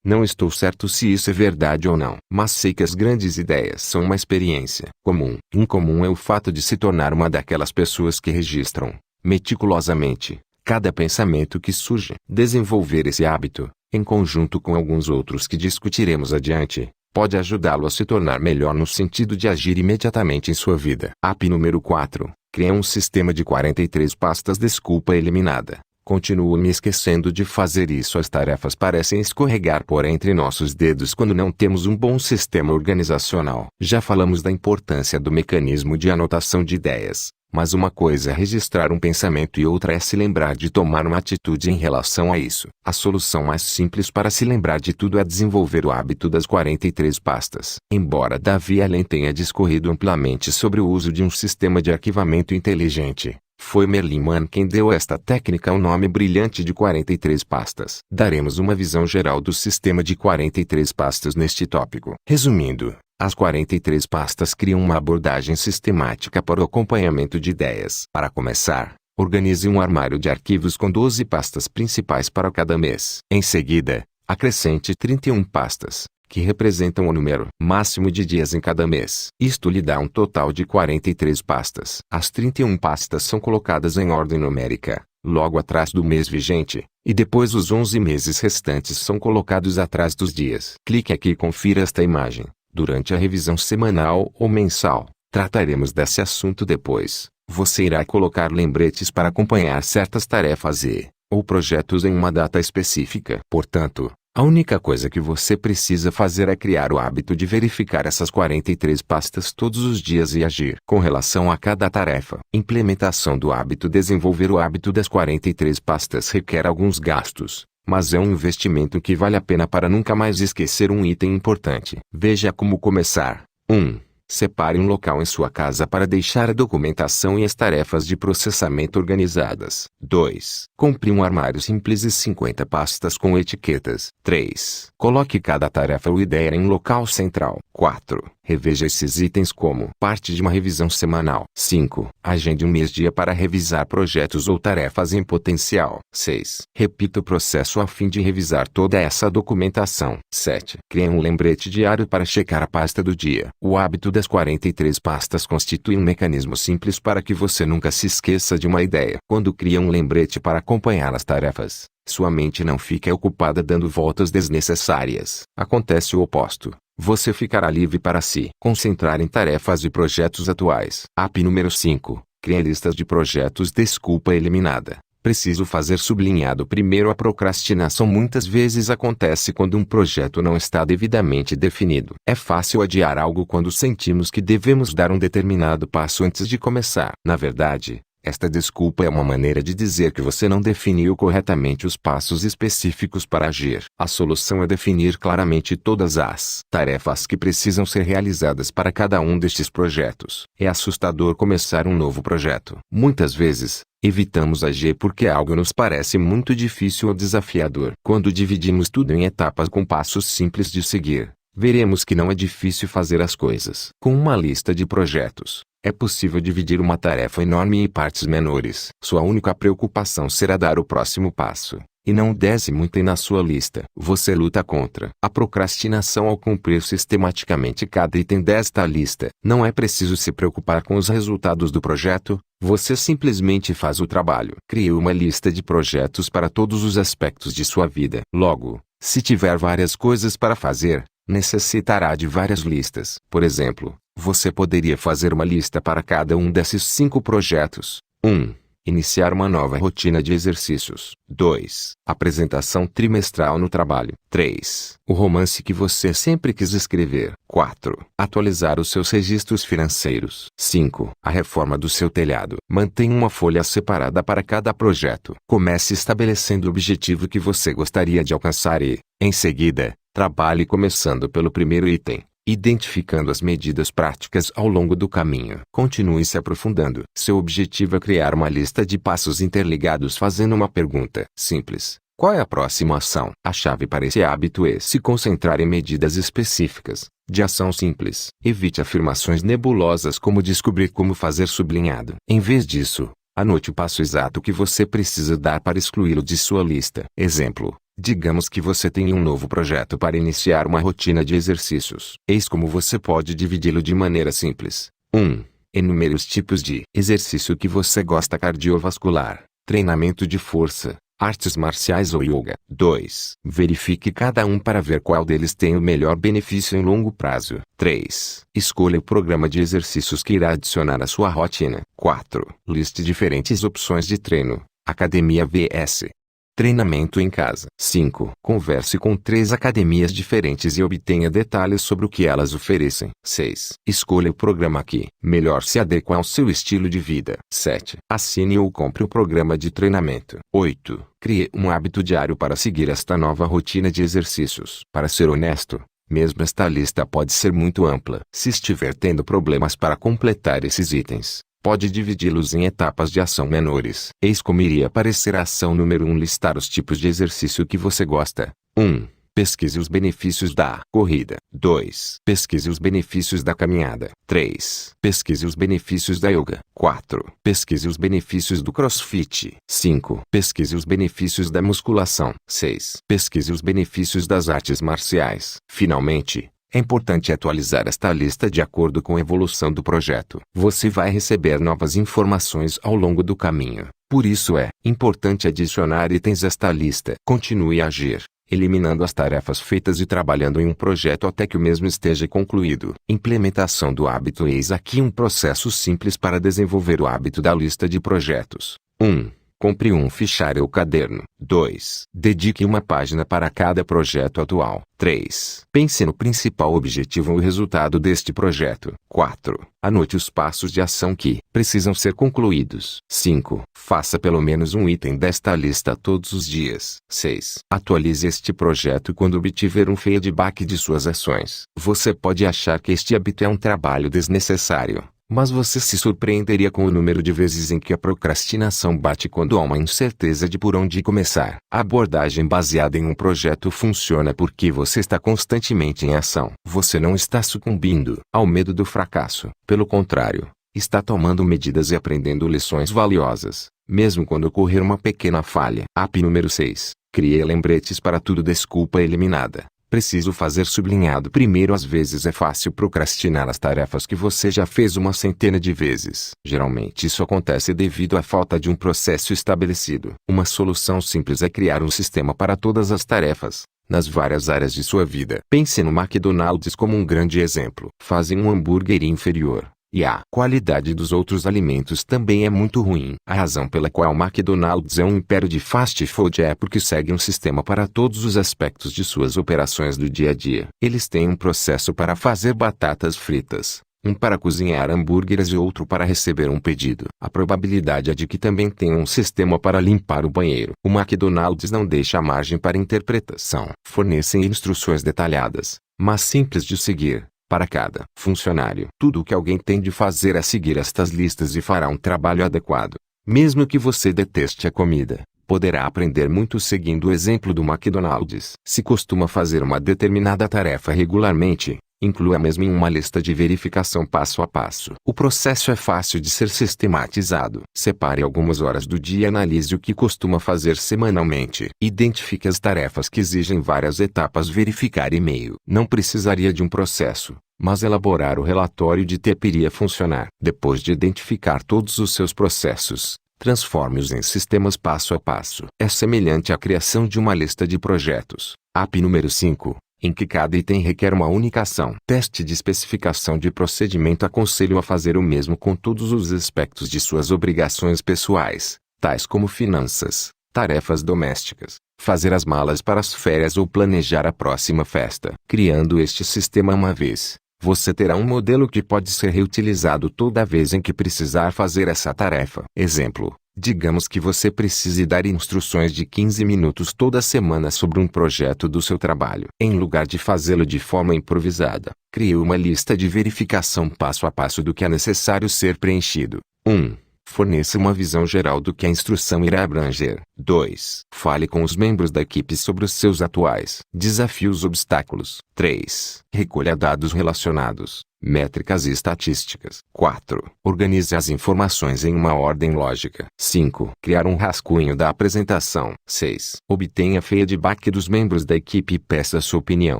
Não estou certo se isso é verdade ou não, mas sei que as grandes ideias são uma experiência comum. Incomum é o fato de se tornar uma daquelas pessoas que registram meticulosamente cada pensamento que surge. Desenvolver esse hábito, em conjunto com alguns outros que discutiremos adiante, pode ajudá-lo a se tornar melhor no sentido de agir imediatamente em sua vida. App número 4. Crie um sistema de 43 pastas. Desculpa eliminada. Continuo me esquecendo de fazer isso. As tarefas parecem escorregar por entre nossos dedos quando não temos um bom sistema organizacional. Já falamos da importância do mecanismo de anotação de ideias, mas uma coisa é registrar um pensamento e outra é se lembrar de tomar uma atitude em relação a isso. A solução mais simples para se lembrar de tudo é desenvolver o hábito das 43 pastas. Embora Davi Allen tenha discorrido amplamente sobre o uso de um sistema de arquivamento inteligente, foi Merlin Mann quem deu a esta técnica o nome brilhante de 43 pastas. Daremos uma visão geral do sistema de 43 pastas neste tópico. Resumindo, as 43 pastas criam uma abordagem sistemática para o acompanhamento de ideias. Para começar, organize um armário de arquivos com 12 pastas principais para cada mês. Em seguida, acrescente 31 pastas, que representam o número máximo de dias em cada mês. Isto lhe dá um total de 43 pastas. As 31 pastas são colocadas em ordem numérica, logo atrás do mês vigente, e depois os 11 meses restantes são colocados atrás dos dias. Clique aqui e confira esta imagem. Durante a revisão semanal ou mensal, Trataremos desse assunto depois. Você irá colocar lembretes para acompanhar certas tarefas ou projetos em uma data específica. Portanto, a única coisa que você precisa fazer é criar o hábito de verificar essas 43 pastas todos os dias e agir com relação a cada tarefa. Implementação do hábito. Desenvolver o hábito das 43 pastas requer alguns gastos, mas é um investimento que vale a pena para nunca mais esquecer um item importante. Veja como começar. 1. Separe um local em sua casa para deixar a documentação e as tarefas de processamento organizadas. 2. Compre um armário simples e 50 pastas com etiquetas. 3. Coloque cada tarefa ou ideia em um local central. 4. Reveja esses itens como parte de uma revisão semanal. 5. Agende um mês-dia para revisar projetos ou tarefas em potencial. 6. Repita o processo a fim de revisar toda essa documentação. 7. Crie um lembrete diário para checar a pasta do dia. O hábito das 43 pastas constitui um mecanismo simples para que você nunca se esqueça de uma ideia. Quando cria um lembrete para acompanhar as tarefas, sua mente não fica ocupada dando voltas desnecessárias. Acontece o oposto. Você ficará livre para se concentrar em tarefas e projetos atuais. App número 5. Crie listas de projetos. Desculpa eliminada. Preciso fazer sublinhado primeiro. A procrastinação muitas vezes acontece quando um projeto não está devidamente definido. É fácil adiar algo quando sentimos que devemos dar um determinado passo antes de começar. Na verdade, esta desculpa é uma maneira de dizer que você não definiu corretamente os passos específicos para agir. A solução é definir claramente todas as tarefas que precisam ser realizadas para cada um destes projetos. É assustador começar um novo projeto. Muitas vezes, evitamos agir porque algo nos parece muito difícil ou desafiador. Quando dividimos tudo em etapas com passos simples de seguir, veremos que não é difícil fazer as coisas. Com uma lista de projetos, é possível dividir uma tarefa enorme em partes menores. Sua única preocupação será dar o próximo passo, e não o 10º item na sua lista. Você luta contra a procrastinação ao cumprir sistematicamente cada item desta lista. Não é preciso se preocupar com os resultados do projeto, você simplesmente faz o trabalho. Crie uma lista de projetos para todos os aspectos de sua vida. Logo, se tiver várias coisas para fazer, necessitará de várias listas. Por exemplo, você poderia fazer uma lista para cada um desses 5 projetos. 1. Iniciar uma nova rotina de exercícios. 2. Apresentação trimestral no trabalho. 3. O romance que você sempre quis escrever. 4. Atualizar os seus registros financeiros. 5. A reforma do seu telhado. Mantenha uma folha separada para cada projeto. Comece estabelecendo o objetivo que você gostaria de alcançar e, em seguida, trabalhe começando pelo primeiro item, identificando as medidas práticas ao longo do caminho. Continue se aprofundando. Seu objetivo é criar uma lista de passos interligados fazendo uma pergunta simples. Qual é a próxima ação? A chave para esse hábito é se concentrar em medidas específicas, de ação simples. Evite afirmações nebulosas como descobrir como fazer sublinhado. Em vez disso, anote o passo exato que você precisa dar para excluí-lo de sua lista. Exemplo. Digamos que você tem um novo projeto para iniciar uma rotina de exercícios. Eis como você pode dividi-lo de maneira simples. 1. Enumere os tipos de exercício que você gosta: cardiovascular, treinamento de força, artes marciais ou yoga. 2. Verifique cada um para ver qual deles tem o melhor benefício em longo prazo. 3. Escolha o programa de exercícios que irá adicionar à sua rotina. 4. Liste diferentes opções de treino, academia vs treinamento em casa. 5. Converse com 3 academias diferentes e obtenha detalhes sobre o que elas oferecem. 6. Escolha o programa que melhor se adequa ao seu estilo de vida. 7. Assine ou compre o programa de treinamento. 8. Crie um hábito diário para seguir esta nova rotina de exercícios. Para ser honesto, mesmo esta lista pode ser muito ampla. Se estiver tendo problemas para completar esses itens, pode dividi-los em etapas de ação menores. Eis como iria aparecer a ação número 1: listar os tipos de exercício que você gosta. 1. Pesquise os benefícios da corrida. 2. Pesquise os benefícios da caminhada. 3. Pesquise os benefícios da yoga. 4. Pesquise os benefícios do crossfit. 5. Pesquise os benefícios da musculação. 6. Pesquise os benefícios das artes marciais. Finalmente, é importante atualizar esta lista de acordo com a evolução do projeto. Você vai receber novas informações ao longo do caminho. Por isso é importante adicionar itens a esta lista. Continue a agir, eliminando as tarefas feitas e trabalhando em um projeto até que o mesmo esteja concluído. Implementação do hábito. Eis aqui um processo simples para desenvolver o hábito da lista de projetos. 1. Compre um fichário ou caderno. 2. Dedique uma página para cada projeto atual. 3. Pense no principal objetivo ou resultado deste projeto. 4. Anote os passos de ação que precisam ser concluídos. 5. Faça pelo menos um item desta lista todos os dias. 6. Atualize este projeto quando obtiver um feedback de suas ações. Você pode achar que este hábito é um trabalho desnecessário, mas você se surpreenderia com o número de vezes em que a procrastinação bate quando há uma incerteza de por onde começar. A abordagem baseada em um projeto funciona porque você está constantemente em ação. Você não está sucumbindo ao medo do fracasso. Pelo contrário, está tomando medidas e aprendendo lições valiosas, mesmo quando ocorrer uma pequena falha. App número 6. Crie lembretes para tudo. Desculpa eliminada. Preciso fazer sublinhado primeiro. Às vezes é fácil procrastinar as tarefas que você já fez uma centena de vezes. Geralmente isso acontece devido à falta de um processo estabelecido. Uma solução simples é criar um sistema para todas as tarefas, nas várias áreas de sua vida. Pense no McDonald's como um grande exemplo. Fazem um hambúrguer inferior, e a qualidade dos outros alimentos também é muito ruim. A razão pela qual o McDonald's é um império de fast food é porque segue um sistema para todos os aspectos de suas operações do dia a dia. Eles têm um processo para fazer batatas fritas, um para cozinhar hambúrgueres e outro para receber um pedido. A probabilidade é de que também tenham um sistema para limpar o banheiro. O McDonald's não deixa margem para interpretação. Fornecem instruções detalhadas, mas simples de seguir, para cada funcionário. Tudo o que alguém tem de fazer é seguir estas listas e fará um trabalho adequado. Mesmo que você deteste a comida, poderá aprender muito seguindo o exemplo do McDonald's. Se costuma fazer uma determinada tarefa regularmente, inclua a mesma em uma lista de verificação passo a passo. O processo é fácil de ser sistematizado. Separe algumas horas do dia e analise o que costuma fazer semanalmente. Identifique as tarefas que exigem várias etapas. Verificar e-mail. Não precisaria de um processo, mas elaborar o relatório de TP iria funcionar. Depois de identificar todos os seus processos, transforme-os em sistemas passo a passo. É semelhante à criação de uma lista de projetos. App número 5. Em que cada item requer uma única ação. Teste de especificação de procedimento. Aconselho a fazer o mesmo com todos os aspectos de suas obrigações pessoais, tais como finanças, tarefas domésticas, fazer as malas para as férias ou planejar a próxima festa. Criando este sistema uma vez, você terá um modelo que pode ser reutilizado toda vez em que precisar fazer essa tarefa. Exemplo: digamos que você precise dar instruções de 15 minutos toda semana sobre um projeto do seu trabalho. Em lugar de fazê-lo de forma improvisada, crie uma lista de verificação passo a passo do que é necessário ser preenchido. 1. Forneça uma visão geral do que a instrução irá abranger. 2. Fale com os membros da equipe sobre os seus atuais desafios e obstáculos. 3. Recolha dados relacionados, métricas e estatísticas. 4. Organize as informações em uma ordem lógica. 5. Criar um rascunho da apresentação. 6. Obtenha feedback dos membros da equipe e peça sua opinião.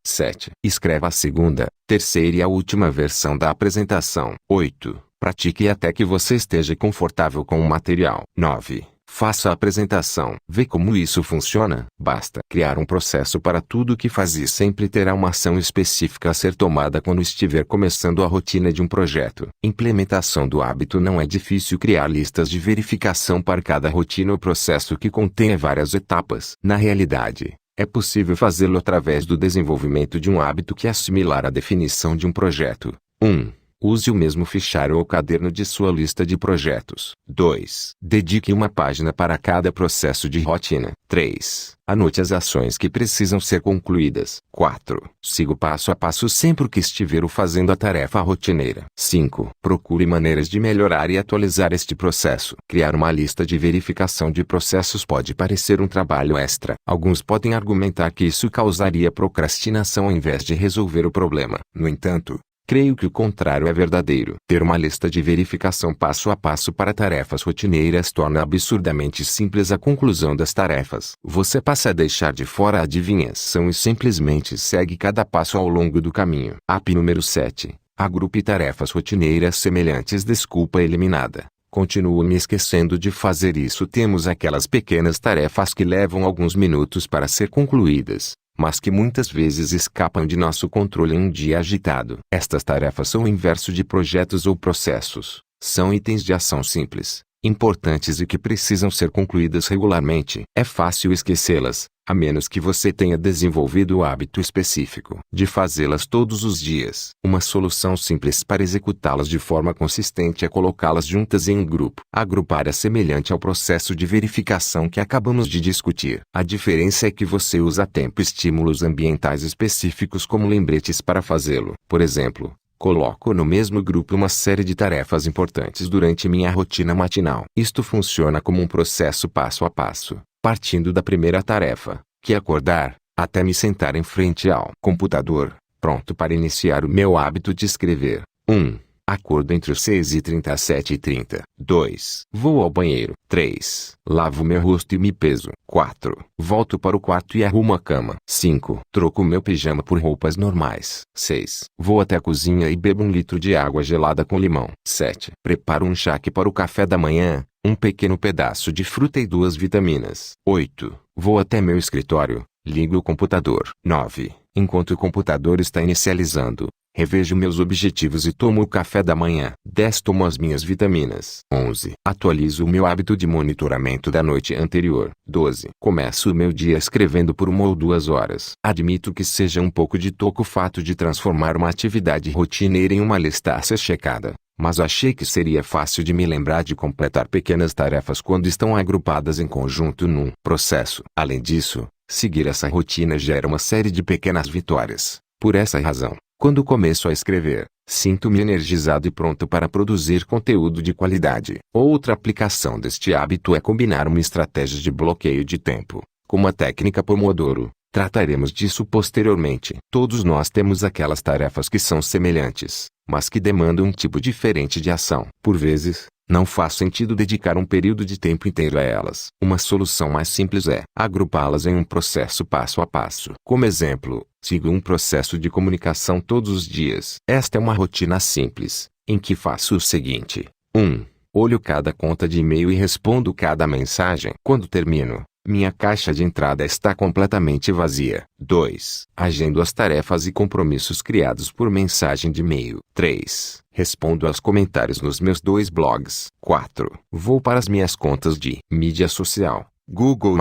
7. Escreva a segunda, terceira e a última versão da apresentação. 8. Pratique até que você esteja confortável com o material. 9. Faça a apresentação. Vê como isso funciona? Basta criar um processo para tudo o que faz e sempre terá uma ação específica a ser tomada quando estiver começando a rotina de um projeto. Implementação do hábito. Não é difícil criar listas de verificação para cada rotina ou processo que contenha várias etapas. Na realidade, é possível fazê-lo através do desenvolvimento de um hábito que é similar à definição de um projeto. 1. Use o mesmo fichário ou caderno de sua lista de projetos. 2. Dedique uma página para cada processo de rotina. 3. Anote as ações que precisam ser concluídas. 4. Siga o passo a passo sempre que estiver fazendo a tarefa rotineira. 5. Procure maneiras de melhorar e atualizar este processo. Criar uma lista de verificação de processos pode parecer um trabalho extra. Alguns podem argumentar que isso causaria procrastinação ao invés de resolver o problema. No entanto, creio que o contrário é verdadeiro. Ter uma lista de verificação passo a passo para tarefas rotineiras torna absurdamente simples a conclusão das tarefas. Você passa a deixar de fora a adivinhação e simplesmente segue cada passo ao longo do caminho. App número 7. Agrupe tarefas rotineiras semelhantes. Desculpa eliminada. Continuo me esquecendo de fazer isso. Temos aquelas pequenas tarefas que levam alguns minutos para ser concluídas, mas que muitas vezes escapam de nosso controle em um dia agitado. Estas tarefas são o inverso de projetos ou processos. São itens de ação simples, importantes e que precisam ser concluídas regularmente. É fácil esquecê-las, a menos que você tenha desenvolvido o hábito específico de fazê-las todos os dias. Uma solução simples para executá-las de forma consistente é colocá-las juntas em um grupo. Agrupar é semelhante ao processo de verificação que acabamos de discutir. A diferença é que você usa tempo e estímulos ambientais específicos como lembretes para fazê-lo. Por exemplo, coloco no mesmo grupo uma série de tarefas importantes durante minha rotina matinal. Isto funciona como um processo passo a passo, partindo da primeira tarefa, que é acordar, até me sentar em frente ao computador, pronto para iniciar o meu hábito de escrever. 1. Acordo entre os 6h30 às 7h30. 2. Vou ao banheiro. 3. Lavo meu rosto e me peso. 4. Volto para o quarto e arrumo a cama. 5. Troco meu pijama por roupas normais. 6. Vou até a cozinha e bebo 1 litro de água gelada com limão. 7. Preparo um chaque para o café da manhã, um pequeno pedaço de fruta e 2 vitaminas. 8. Vou até meu escritório, ligo o computador. 9. Enquanto o computador está inicializando, revejo meus objetivos e tomo o café da manhã. 10. Tomo as minhas vitaminas. 11. Atualizo o meu hábito de monitoramento da noite anterior. 12. Começo o meu dia escrevendo por 1 ou 2 horas. Admito que seja um pouco de toco o fato de transformar uma atividade rotineira em uma lista a ser checada, mas achei que seria fácil de me lembrar de completar pequenas tarefas quando estão agrupadas em conjunto num processo. Além disso, seguir essa rotina gera uma série de pequenas vitórias. Por essa razão, quando começo a escrever, sinto-me energizado e pronto para produzir conteúdo de qualidade. Outra aplicação deste hábito é combinar uma estratégia de bloqueio de tempo, como a técnica Pomodoro. Trataremos disso posteriormente. Todos nós temos aquelas tarefas que são semelhantes, mas que demandam um tipo diferente de ação. Por vezes, não faz sentido dedicar um período de tempo inteiro a elas. Uma solução mais simples é agrupá-las em um processo passo a passo. Como exemplo, sigo um processo de comunicação todos os dias. Esta é uma rotina simples, em que faço o seguinte. 1. Olho cada conta de e-mail e respondo cada mensagem. Quando termino, minha caixa de entrada está completamente vazia. 2. Agendo as tarefas e compromissos criados por mensagem de e-mail. 3. Respondo aos comentários nos meus 2 blogs. 4. Vou para as minhas contas de mídia social, Google+,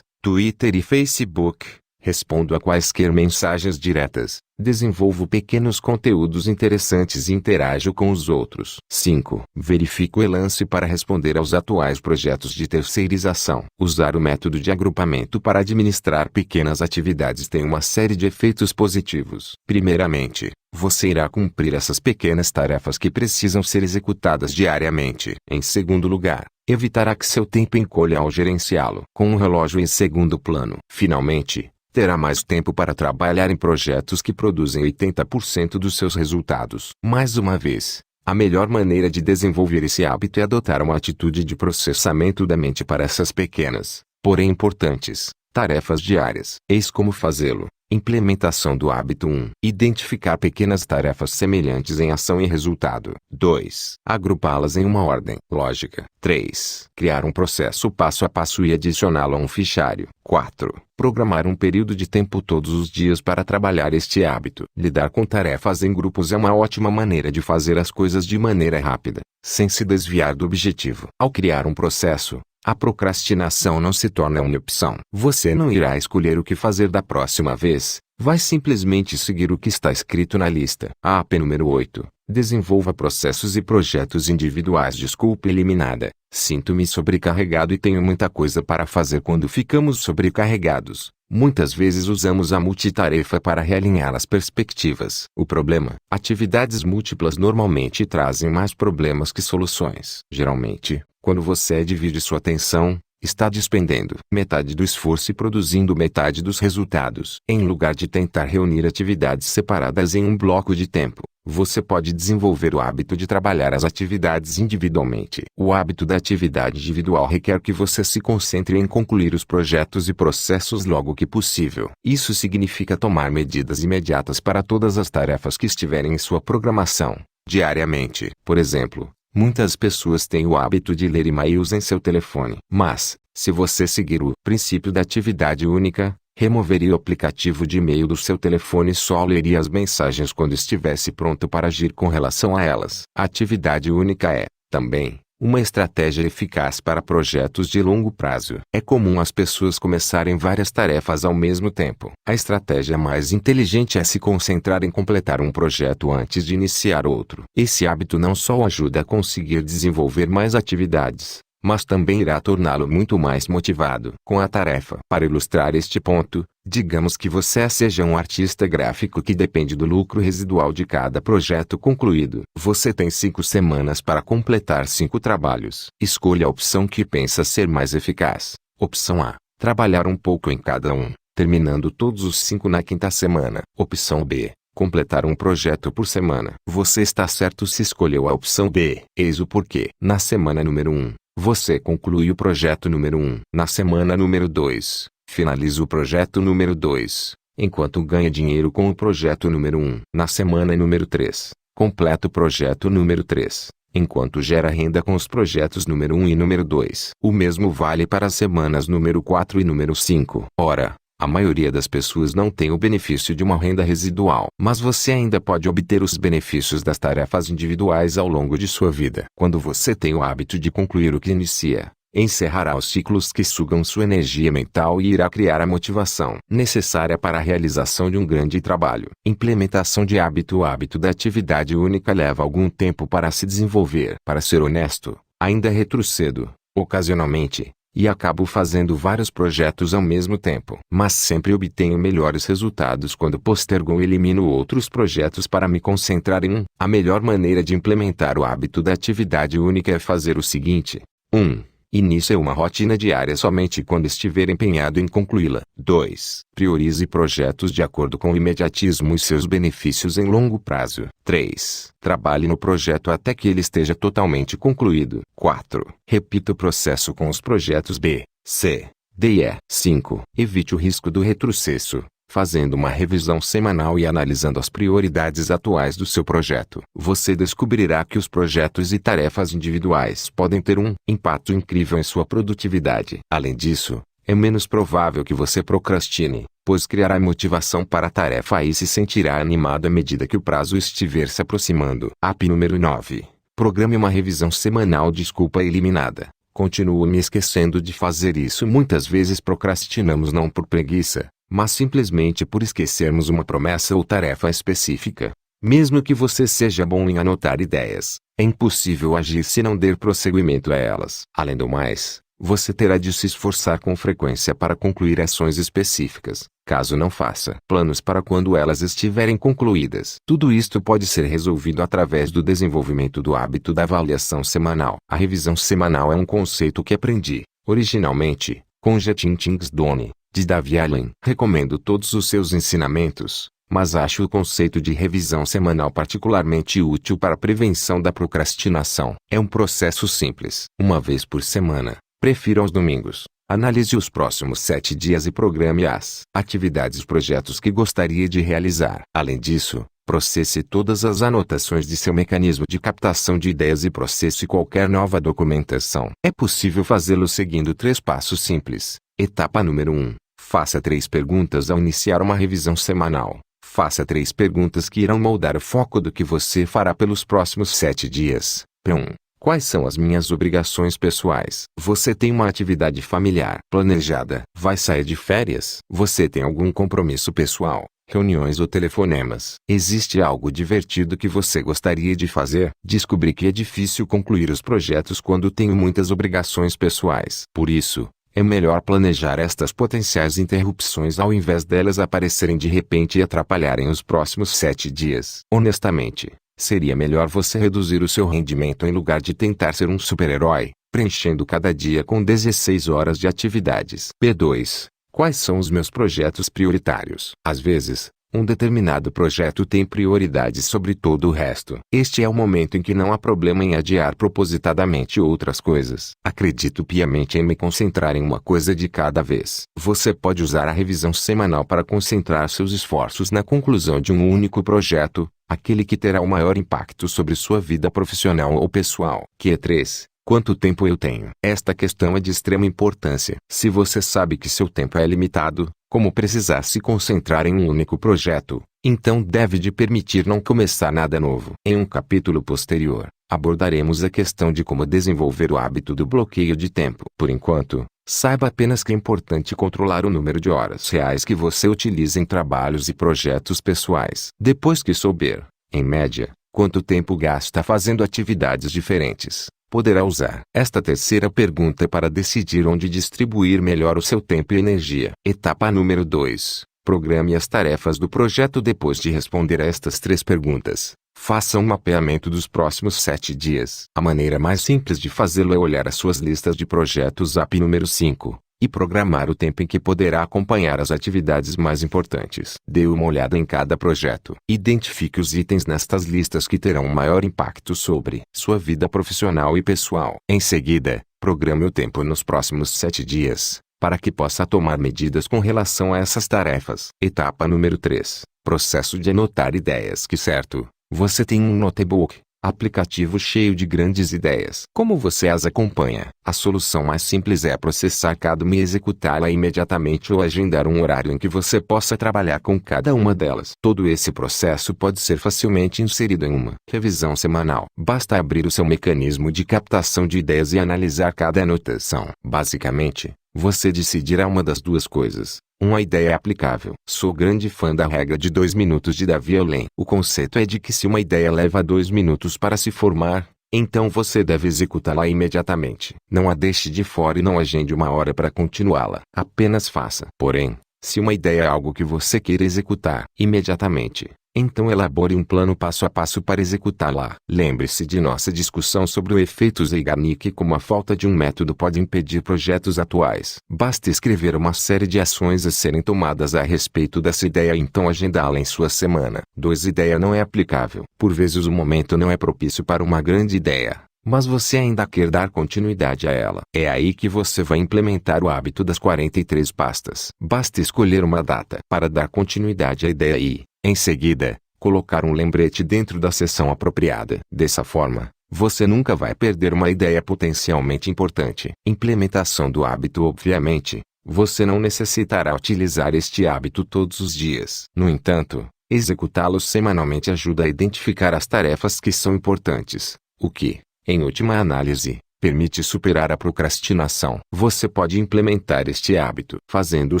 Twitter e Facebook. Respondo a quaisquer mensagens diretas, desenvolvo pequenos conteúdos interessantes e interajo com os outros. 5. Verifico o e-lance para responder aos atuais projetos de terceirização. Usar o método de agrupamento para administrar pequenas atividades tem uma série de efeitos positivos. Primeiramente, você irá cumprir essas pequenas tarefas que precisam ser executadas diariamente. Em segundo lugar, evitará que seu tempo encolha ao gerenciá-lo com um relógio em segundo plano. Finalmente, terá mais tempo para trabalhar em projetos que produzem 80% dos seus resultados. Mais uma vez, a melhor maneira de desenvolver esse hábito é adotar uma atitude de processamento da mente para essas pequenas, porém importantes, tarefas diárias. Eis como fazê-lo. Implementação do hábito 1. Identificar pequenas tarefas semelhantes em ação e resultado. 2. Agrupá-las em uma ordem lógica. 3. Criar um processo passo a passo e adicioná-lo a um fichário. 4. Programar um período de tempo todos os dias para trabalhar este hábito. Lidar com tarefas em grupos é uma ótima maneira de fazer as coisas de maneira rápida, sem se desviar do objetivo. Ao criar um processo, a procrastinação não se torna uma opção. Você não irá escolher o que fazer da próxima vez, vai simplesmente seguir o que está escrito na lista. AP número 8. Desenvolva processos e projetos individuais. Desculpa eliminada. Sinto-me sobrecarregado e tenho muita coisa para fazer. Quando ficamos sobrecarregados, muitas vezes usamos a multitarefa para realinhar as perspectivas. O problema: atividades múltiplas normalmente trazem mais problemas que soluções. Geralmente, quando você divide sua atenção, está despendendo metade do esforço e produzindo metade dos resultados. Em lugar de tentar reunir atividades separadas em um bloco de tempo, você pode desenvolver o hábito de trabalhar as atividades individualmente. O hábito da atividade individual requer que você se concentre em concluir os projetos e processos logo que possível. Isso significa tomar medidas imediatas para todas as tarefas que estiverem em sua programação diariamente. Por exemplo, Muitas pessoas têm o hábito de ler e-mails em seu telefone. Mas, se você seguir o princípio da atividade única, removeria o aplicativo de e-mail do seu telefone e só leria as mensagens quando estivesse pronto para agir com relação a elas. A atividade única é, também, uma estratégia eficaz para projetos de longo prazo. É comum as pessoas começarem várias tarefas ao mesmo tempo. A estratégia mais inteligente é se concentrar em completar um projeto antes de iniciar outro. Esse hábito não só ajuda a conseguir desenvolver mais atividades, mas também irá torná-lo muito mais motivado com a tarefa. Para ilustrar este ponto, digamos que você seja um artista gráfico que depende do lucro residual de cada projeto concluído. Você tem 5 semanas para completar 5 trabalhos. Escolha a opção que pensa ser mais eficaz. Opção A: trabalhar um pouco em cada um, terminando todos os 5 na 5ª semana. Opção B: completar um projeto por semana. Você está certo se escolheu a opção B. Eis o porquê. Na semana número 1, você conclui o projeto número 1. Na semana número 2, finaliza o projeto número 2, enquanto ganha dinheiro com o projeto número 1. Na semana número 3, completa o projeto número 3, enquanto gera renda com os projetos número 1 e número 2. O mesmo vale para as semanas número 4 e número 5. Ora, a maioria das pessoas não tem o benefício de uma renda residual, mas você ainda pode obter os benefícios das tarefas individuais ao longo de sua vida. Quando você tem o hábito de concluir o que inicia, encerrará os ciclos que sugam sua energia mental e irá criar a motivação necessária para a realização de um grande trabalho. Implementação de hábito. O hábito da atividade única leva algum tempo para se desenvolver. Para ser honesto, ainda retrocedo, ocasionalmente, e acabo fazendo vários projetos ao mesmo tempo. Mas sempre obtenho melhores resultados quando postergo ou elimino outros projetos para me concentrar em um. A melhor maneira de implementar o hábito da atividade única é fazer o seguinte: 1. Inicie uma rotina diária somente quando estiver empenhado em concluí-la. 2. Priorize projetos de acordo com o imediatismo e seus benefícios em longo prazo. 3. Trabalhe no projeto até que ele esteja totalmente concluído. 4. Repita o processo com os projetos B, C, D e E. 5. Evite o risco do retrocesso, fazendo uma revisão semanal e analisando as prioridades atuais do seu projeto. Você descobrirá que os projetos e tarefas individuais podem ter um impacto incrível em sua produtividade. Além disso, é menos provável que você procrastine, pois criará motivação para a tarefa e se sentirá animado à medida que o prazo estiver se aproximando. App número 9. Programe uma revisão semanal. Desculpa eliminada. Continuo me esquecendo de fazer isso. Muitas vezes procrastinamos não por preguiça, mas simplesmente por esquecermos uma promessa ou tarefa específica. Mesmo que você seja bom em anotar ideias, é impossível agir se não der prosseguimento a elas. Além do mais, você terá de se esforçar com frequência para concluir ações específicas, caso não faça planos para quando elas estiverem concluídas. Tudo isto pode ser resolvido através do desenvolvimento do hábito da avaliação semanal. A revisão semanal é um conceito que aprendi, originalmente, com Getting Things Done, de David Allen. Recomendo todos os seus ensinamentos, mas acho o conceito de revisão semanal particularmente útil para a prevenção da procrastinação. É um processo simples. Uma vez por semana, prefiro aos domingos, analise os próximos 7 dias e programe as atividades e projetos que gostaria de realizar. Além disso, processe todas as anotações de seu mecanismo de captação de ideias e processe qualquer nova documentação. É possível fazê-lo seguindo 3 passos simples. Etapa número 1. Faça 3 perguntas ao iniciar uma revisão semanal. Faça 3 perguntas que irão moldar o foco do que você fará pelos próximos 7 dias. P1. Quais são as minhas obrigações pessoais? Você tem uma atividade familiar planejada? Vai sair de férias? Você tem algum compromisso pessoal? Reuniões ou telefonemas? Existe algo divertido que você gostaria de fazer? Descobri que é difícil concluir os projetos quando tenho muitas obrigações pessoais. Por isso, é melhor planejar estas potenciais interrupções ao invés delas aparecerem de repente e atrapalharem os próximos 7 dias. Honestamente, seria melhor você reduzir o seu rendimento em lugar de tentar ser um super-herói, preenchendo cada dia com 16 horas de atividades. P2. Quais são os meus projetos prioritários? Às vezes, um determinado projeto tem prioridade sobre todo o resto. Este é o momento em que não há problema em adiar propositadamente outras coisas. Acredito piamente em me concentrar em uma coisa de cada vez. Você pode usar a revisão semanal para concentrar seus esforços na conclusão de um único projeto, aquele que terá o maior impacto sobre sua vida profissional ou pessoal. Q3. Quanto tempo eu tenho? Esta questão é de extrema importância. Se você sabe que seu tempo é limitado, como precisar se concentrar em um único projeto, então deve de permitir não começar nada novo. Em um capítulo posterior, abordaremos a questão de como desenvolver o hábito do bloqueio de tempo. Por enquanto, saiba apenas que é importante controlar o número de horas reais que você utiliza em trabalhos e projetos pessoais. Depois que souber, em média, quanto tempo gasta fazendo atividades diferentes, poderá usar esta terceira pergunta para decidir onde distribuir melhor o seu tempo e energia. Etapa número 2. Programe as tarefas do projeto. Depois de responder a estas 3 perguntas, faça um mapeamento dos próximos 7 dias. A maneira mais simples de fazê-lo é olhar as suas listas de projetos AP número 5 e programar o tempo em que poderá acompanhar as atividades mais importantes. Dê uma olhada em cada projeto. Identifique os itens nestas listas que terão maior impacto sobre sua vida profissional e pessoal. Em seguida, programe o tempo nos próximos 7 dias, para que possa tomar medidas com relação a essas tarefas. Etapa número 3. Processo de anotar ideias. Que certo, você tem um notebook, aplicativo cheio de grandes ideias. Como você as acompanha? A solução mais simples é processar cada uma e executá-la imediatamente ou agendar um horário em que você possa trabalhar com cada uma delas. Todo esse processo pode ser facilmente inserido em uma revisão semanal. Basta abrir o seu mecanismo de captação de ideias e analisar cada anotação. Basicamente, você decidirá uma das duas coisas. Uma ideia aplicável. Sou grande fã da regra de 2 minutos de Davi Allen. O conceito é de que se uma ideia leva 2 minutos para se formar, então você deve executá-la imediatamente. Não a deixe de fora e não agende uma hora para continuá-la. Apenas faça. Porém, se uma ideia é algo que você queira executar imediatamente, então elabore um plano passo a passo para executá-la. Lembre-se de nossa discussão sobre o efeito Zeigarnik e como a falta de um método pode impedir projetos atuais. Basta escrever uma série de ações a serem tomadas a respeito dessa ideia e então agendá-la em sua semana. 2. Ideia não é aplicável. Por vezes o momento não é propício para uma grande ideia, mas você ainda quer dar continuidade a ela. É aí que você vai implementar o hábito das 43 pastas. Basta escolher uma data para dar continuidade à ideia e, em seguida, colocar um lembrete dentro da seção apropriada. Dessa forma, você nunca vai perder uma ideia potencialmente importante. Implementação do hábito. Obviamente, você não necessitará utilizar este hábito todos os dias. No entanto, executá-lo semanalmente ajuda a identificar as tarefas que são importantes, o que, em última análise, permite superar a procrastinação. Você pode implementar este hábito fazendo o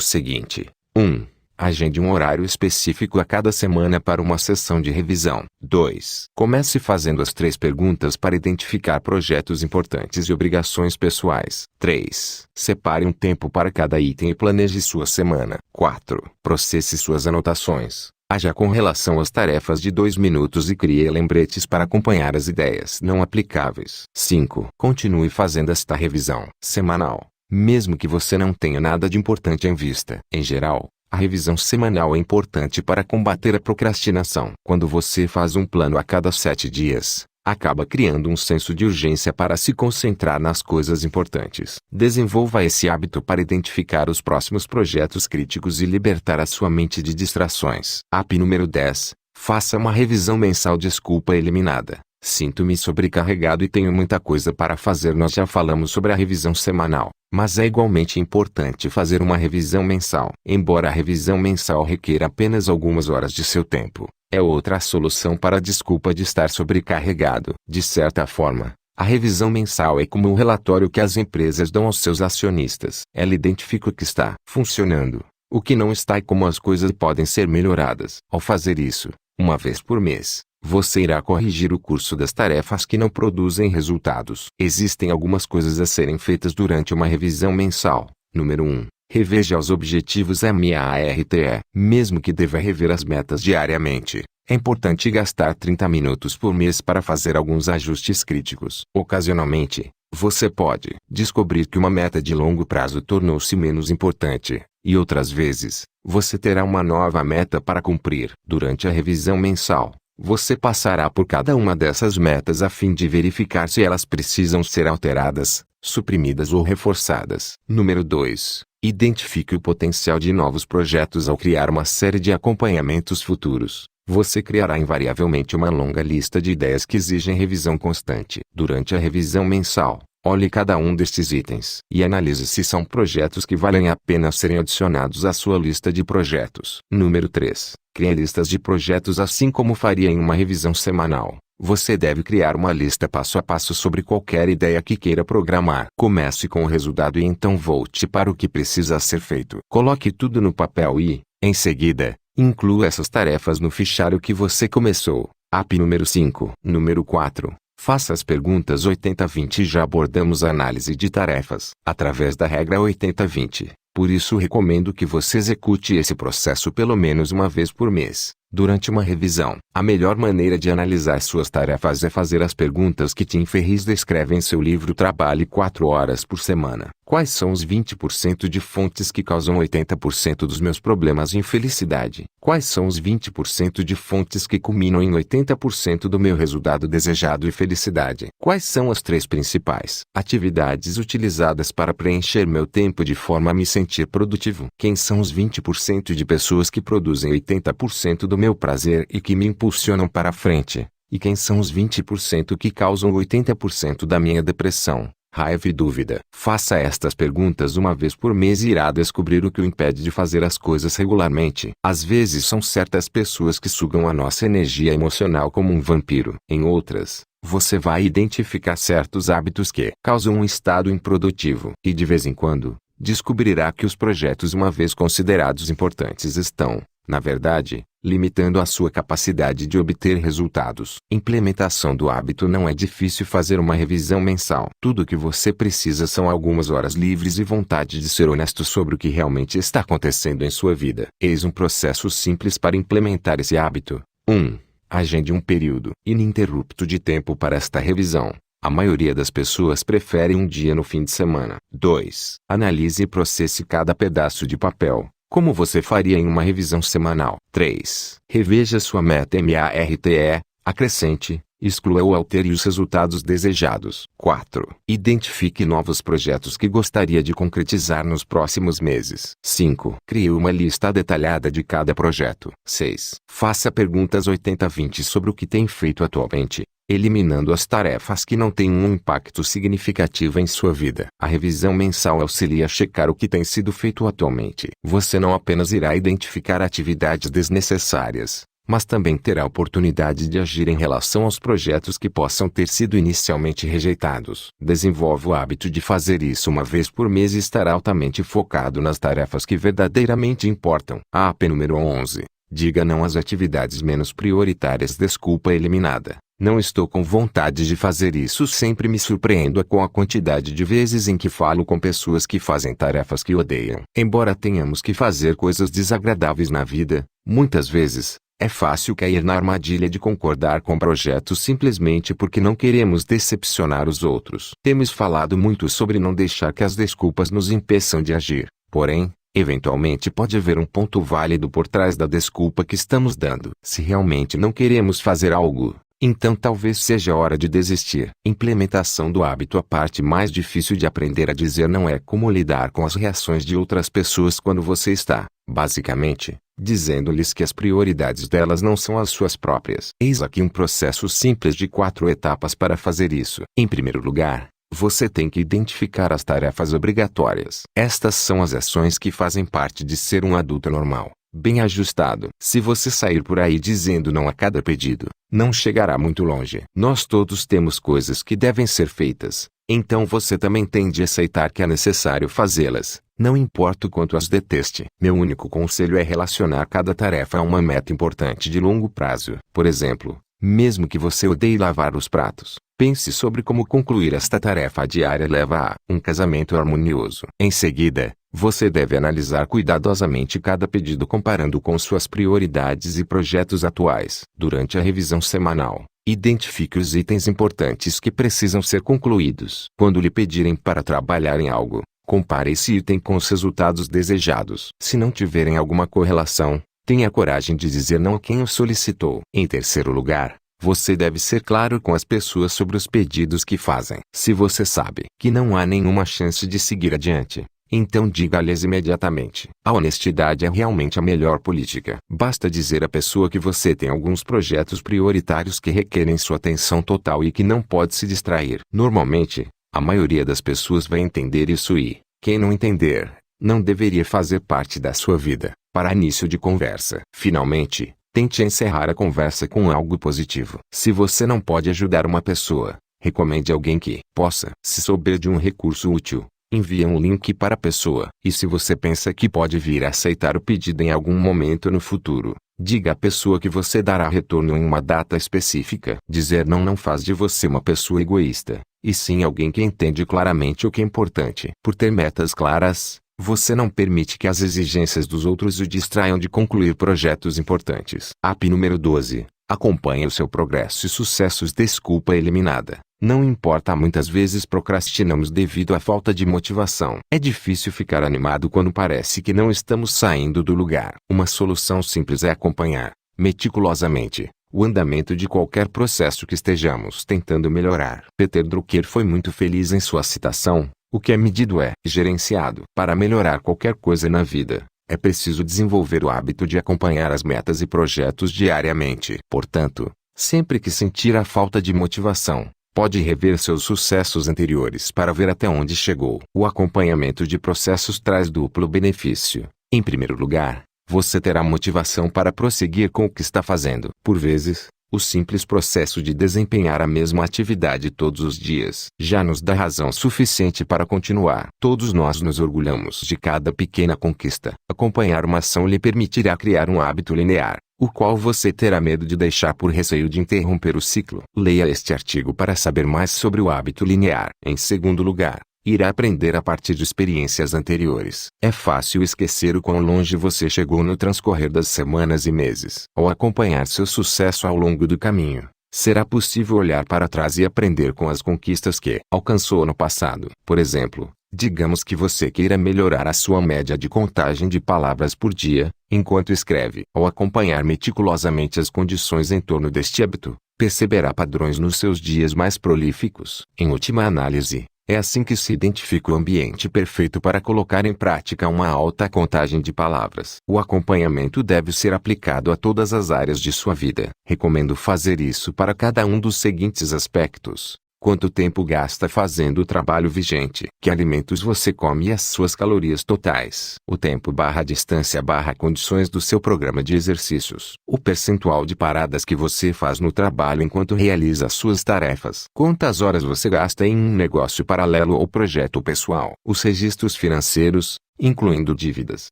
seguinte: 1. Agende um horário específico a cada semana para uma sessão de revisão. 2. Comece fazendo as 3 perguntas para identificar projetos importantes e obrigações pessoais. 3. Separe um tempo para cada item e planeje sua semana. 4. Processe suas anotações. Haja com relação às tarefas de 2 minutos e crie lembretes para acompanhar as ideias não aplicáveis. 5. Continue fazendo esta revisão semanal, mesmo que você não tenha nada de importante em vista. Em geral, a revisão semanal é importante para combater a procrastinação. Quando você faz um plano a cada 7 dias, acaba criando um senso de urgência para se concentrar nas coisas importantes. Desenvolva esse hábito para identificar os próximos projetos críticos e libertar a sua mente de distrações. AP número 10. Faça uma revisão mensal. Desculpa eliminada. Sinto-me sobrecarregado e tenho muita coisa para fazer. Nós já falamos sobre a revisão semanal, mas é igualmente importante fazer uma revisão mensal. Embora a revisão mensal requer apenas algumas horas de seu tempo, é outra solução para a desculpa de estar sobrecarregado. De certa forma, a revisão mensal é como um relatório que as empresas dão aos seus acionistas. Ela identifica o que está funcionando, o que não está e como as coisas podem ser melhoradas. Ao fazer isso, uma vez por mês, você irá corrigir o curso das tarefas que não produzem resultados. Existem algumas coisas a serem feitas durante uma revisão mensal. Número 1. Reveja os objetivos MARTE. Mesmo que deva rever as metas diariamente, é importante gastar 30 minutos por mês para fazer alguns ajustes críticos. Ocasionalmente, você pode descobrir que uma meta de longo prazo tornou-se menos importante, e outras vezes, você terá uma nova meta para cumprir. Durante a revisão mensal, você passará por cada uma dessas metas a fim de verificar se elas precisam ser alteradas, suprimidas ou reforçadas. Número 2. Identifique o potencial de novos projetos ao criar uma série de acompanhamentos futuros. Você criará invariavelmente uma longa lista de ideias que exigem revisão constante. Durante a revisão mensal, olhe cada um destes itens e analise se são projetos que valem a pena serem adicionados à sua lista de projetos. Número 3. Crie listas de projetos assim como faria em uma revisão semanal. Você deve criar uma lista passo a passo sobre qualquer ideia que queira programar. Comece com o resultado e então volte para o que precisa ser feito. Coloque tudo no papel e, em seguida, inclua essas tarefas no fichário que você começou. App número 5. Número 4. Faça as perguntas 80-20. Já abordamos a análise de tarefas através da regra 80-20. Por isso recomendo que você execute esse processo pelo menos uma vez por mês. Durante uma revisão, a melhor maneira de analisar suas tarefas é fazer as perguntas que Tim Ferriss descreve em seu livro Trabalhe 4 horas por semana. Quais são os 20% de fontes que causam 80% dos meus problemas e infelicidade? Quais são os 20% de fontes que culminam em 80% do meu resultado desejado e felicidade? Quais são as 3 principais atividades utilizadas para preencher meu tempo de forma a me sentir produtivo? Quem são os 20% de pessoas que produzem 80% do meu prazer e que me impulsionam para frente? E quem são os 20% que causam 80% da minha depressão, raiva e dúvida? Faça estas perguntas uma vez por mês e irá descobrir o que o impede de fazer as coisas regularmente. Às vezes são certas pessoas que sugam a nossa energia emocional como um vampiro. Em outras, você vai identificar certos hábitos que causam um estado improdutivo. E de vez em quando, descobrirá que os projetos uma vez considerados importantes estão, na verdade, limitando a sua capacidade de obter resultados. Implementação do hábito. Não é difícil fazer uma revisão mensal. Tudo o que você precisa são algumas horas livres e vontade de ser honesto sobre o que realmente está acontecendo em sua vida. Eis um processo simples para implementar esse hábito. 1. Agende um período ininterrupto de tempo para esta revisão. A maioria das pessoas prefere um dia no fim de semana. 2. Analise e processe cada pedaço de papel, como você faria em uma revisão semanal. 3. Reveja sua meta MARTE, acrescente, exclua ou altere os resultados desejados. 4. Identifique novos projetos que gostaria de concretizar nos próximos meses. 5. Crie uma lista detalhada de cada projeto. 6. Faça perguntas 80-20 sobre o que tem feito atualmente, eliminando as tarefas que não têm um impacto significativo em sua vida. A revisão mensal auxilia a checar o que tem sido feito atualmente. Você não apenas irá identificar atividades desnecessárias, mas também terá a oportunidade de agir em relação aos projetos que possam ter sido inicialmente rejeitados. Desenvolva o hábito de fazer isso uma vez por mês e estará altamente focado nas tarefas que verdadeiramente importam. App número 11. Diga não às atividades menos prioritárias. Desculpa eliminada. Não estou com vontade de fazer isso. Sempre me surpreendo com a quantidade de vezes em que falo com pessoas que fazem tarefas que odeiam. Embora tenhamos que fazer coisas desagradáveis na vida, muitas vezes, é fácil cair na armadilha de concordar com projetos simplesmente porque não queremos decepcionar os outros. Temos falado muito sobre não deixar que as desculpas nos impeçam de agir. Porém, eventualmente pode haver um ponto válido por trás da desculpa que estamos dando. Se realmente não queremos fazer algo, então talvez seja hora de desistir. Implementação do hábito. A parte mais difícil de aprender a dizer não é como lidar com as reações de outras pessoas quando você está, basicamente, dizendo-lhes que as prioridades delas não são as suas próprias. Eis aqui um processo simples de 4 etapas para fazer isso. Em primeiro lugar, você tem que identificar as tarefas obrigatórias. Estas são as ações que fazem parte de ser um adulto normal, bem ajustado. Se você sair por aí dizendo não a cada pedido, não chegará muito longe. Nós todos temos coisas que devem ser feitas, então você também tem de aceitar que é necessário fazê-las, não importa o quanto as deteste. Meu único conselho é relacionar cada tarefa a uma meta importante de longo prazo. Por exemplo, mesmo que você odeie lavar os pratos, pense sobre como concluir esta tarefa diária leva a um casamento harmonioso. Em seguida, você deve analisar cuidadosamente cada pedido comparando com suas prioridades e projetos atuais. Durante a revisão semanal, identifique os itens importantes que precisam ser concluídos. Quando lhe pedirem para trabalhar em algo, compare esse item com os resultados desejados. Se não tiverem alguma correlação, tenha coragem de dizer não a quem o solicitou. Em terceiro lugar, você deve ser claro com as pessoas sobre os pedidos que fazem. Se você sabe que não há nenhuma chance de seguir adiante, Então diga-lhes imediatamente. A honestidade é realmente a melhor política. Basta dizer à pessoa que você tem alguns projetos prioritários que requerem sua atenção total e que não pode se distrair. Normalmente, a maioria das pessoas vai entender isso e, quem não entender, não deveria fazer parte da sua vida. Para início de conversa. Finalmente, tente encerrar a conversa com algo positivo. Se você não pode ajudar uma pessoa, recomende alguém que possa. Se souber de um recurso útil, envie um link para a pessoa. E se você pensa que pode vir a aceitar o pedido em algum momento no futuro, diga à pessoa que você dará retorno em uma data específica. Dizer não faz de você uma pessoa egoísta, e sim alguém que entende claramente o que é importante. Por ter metas claras, você não permite que as exigências dos outros o distraiam de concluir projetos importantes. App número 12. Acompanhe o seu progresso e sucessos. Desculpa eliminada. Não importa, muitas vezes procrastinamos devido à falta de motivação. É difícil ficar animado quando parece que não estamos saindo do lugar. Uma solução simples é acompanhar, meticulosamente, o andamento de qualquer processo que estejamos tentando melhorar. Peter Drucker foi muito feliz em sua citação: o que é medido é gerenciado. Para melhorar qualquer coisa na vida, é preciso desenvolver o hábito de acompanhar as metas e projetos diariamente. Portanto, sempre que sentir a falta de motivação, pode rever seus sucessos anteriores para ver até onde chegou. O acompanhamento de processos traz duplo benefício. Em primeiro lugar, você terá motivação para prosseguir com o que está fazendo. Por vezes, o simples processo de desempenhar a mesma atividade todos os dias já nos dá razão suficiente para continuar. Todos nós nos orgulhamos de cada pequena conquista. Acompanhar uma ação lhe permitirá criar um hábito linear, o qual você terá medo de deixar por receio de interromper o ciclo. Leia este artigo para saber mais sobre o hábito linear. Em segundo lugar, irá aprender a partir de experiências anteriores. É fácil esquecer o quão longe você chegou no transcorrer das semanas e meses. Ao acompanhar seu sucesso ao longo do caminho, será possível olhar para trás e aprender com as conquistas que alcançou no passado. Por exemplo, digamos que você queira melhorar a sua média de contagem de palavras por dia, enquanto escreve. Ao acompanhar meticulosamente as condições em torno deste hábito, perceberá padrões nos seus dias mais prolíficos. Em última análise, é assim que se identifica o ambiente perfeito para colocar em prática uma alta contagem de palavras. O acompanhamento deve ser aplicado a todas as áreas de sua vida. Recomendo fazer isso para cada um dos seguintes aspectos: quanto tempo gasta fazendo o trabalho vigente? Que alimentos você come e as suas calorias totais? O tempo/distância/condições do seu programa de exercícios. O percentual de paradas que você faz no trabalho enquanto realiza as suas tarefas. Quantas horas você gasta em um negócio paralelo ou projeto pessoal? Os registros financeiros, incluindo dívidas,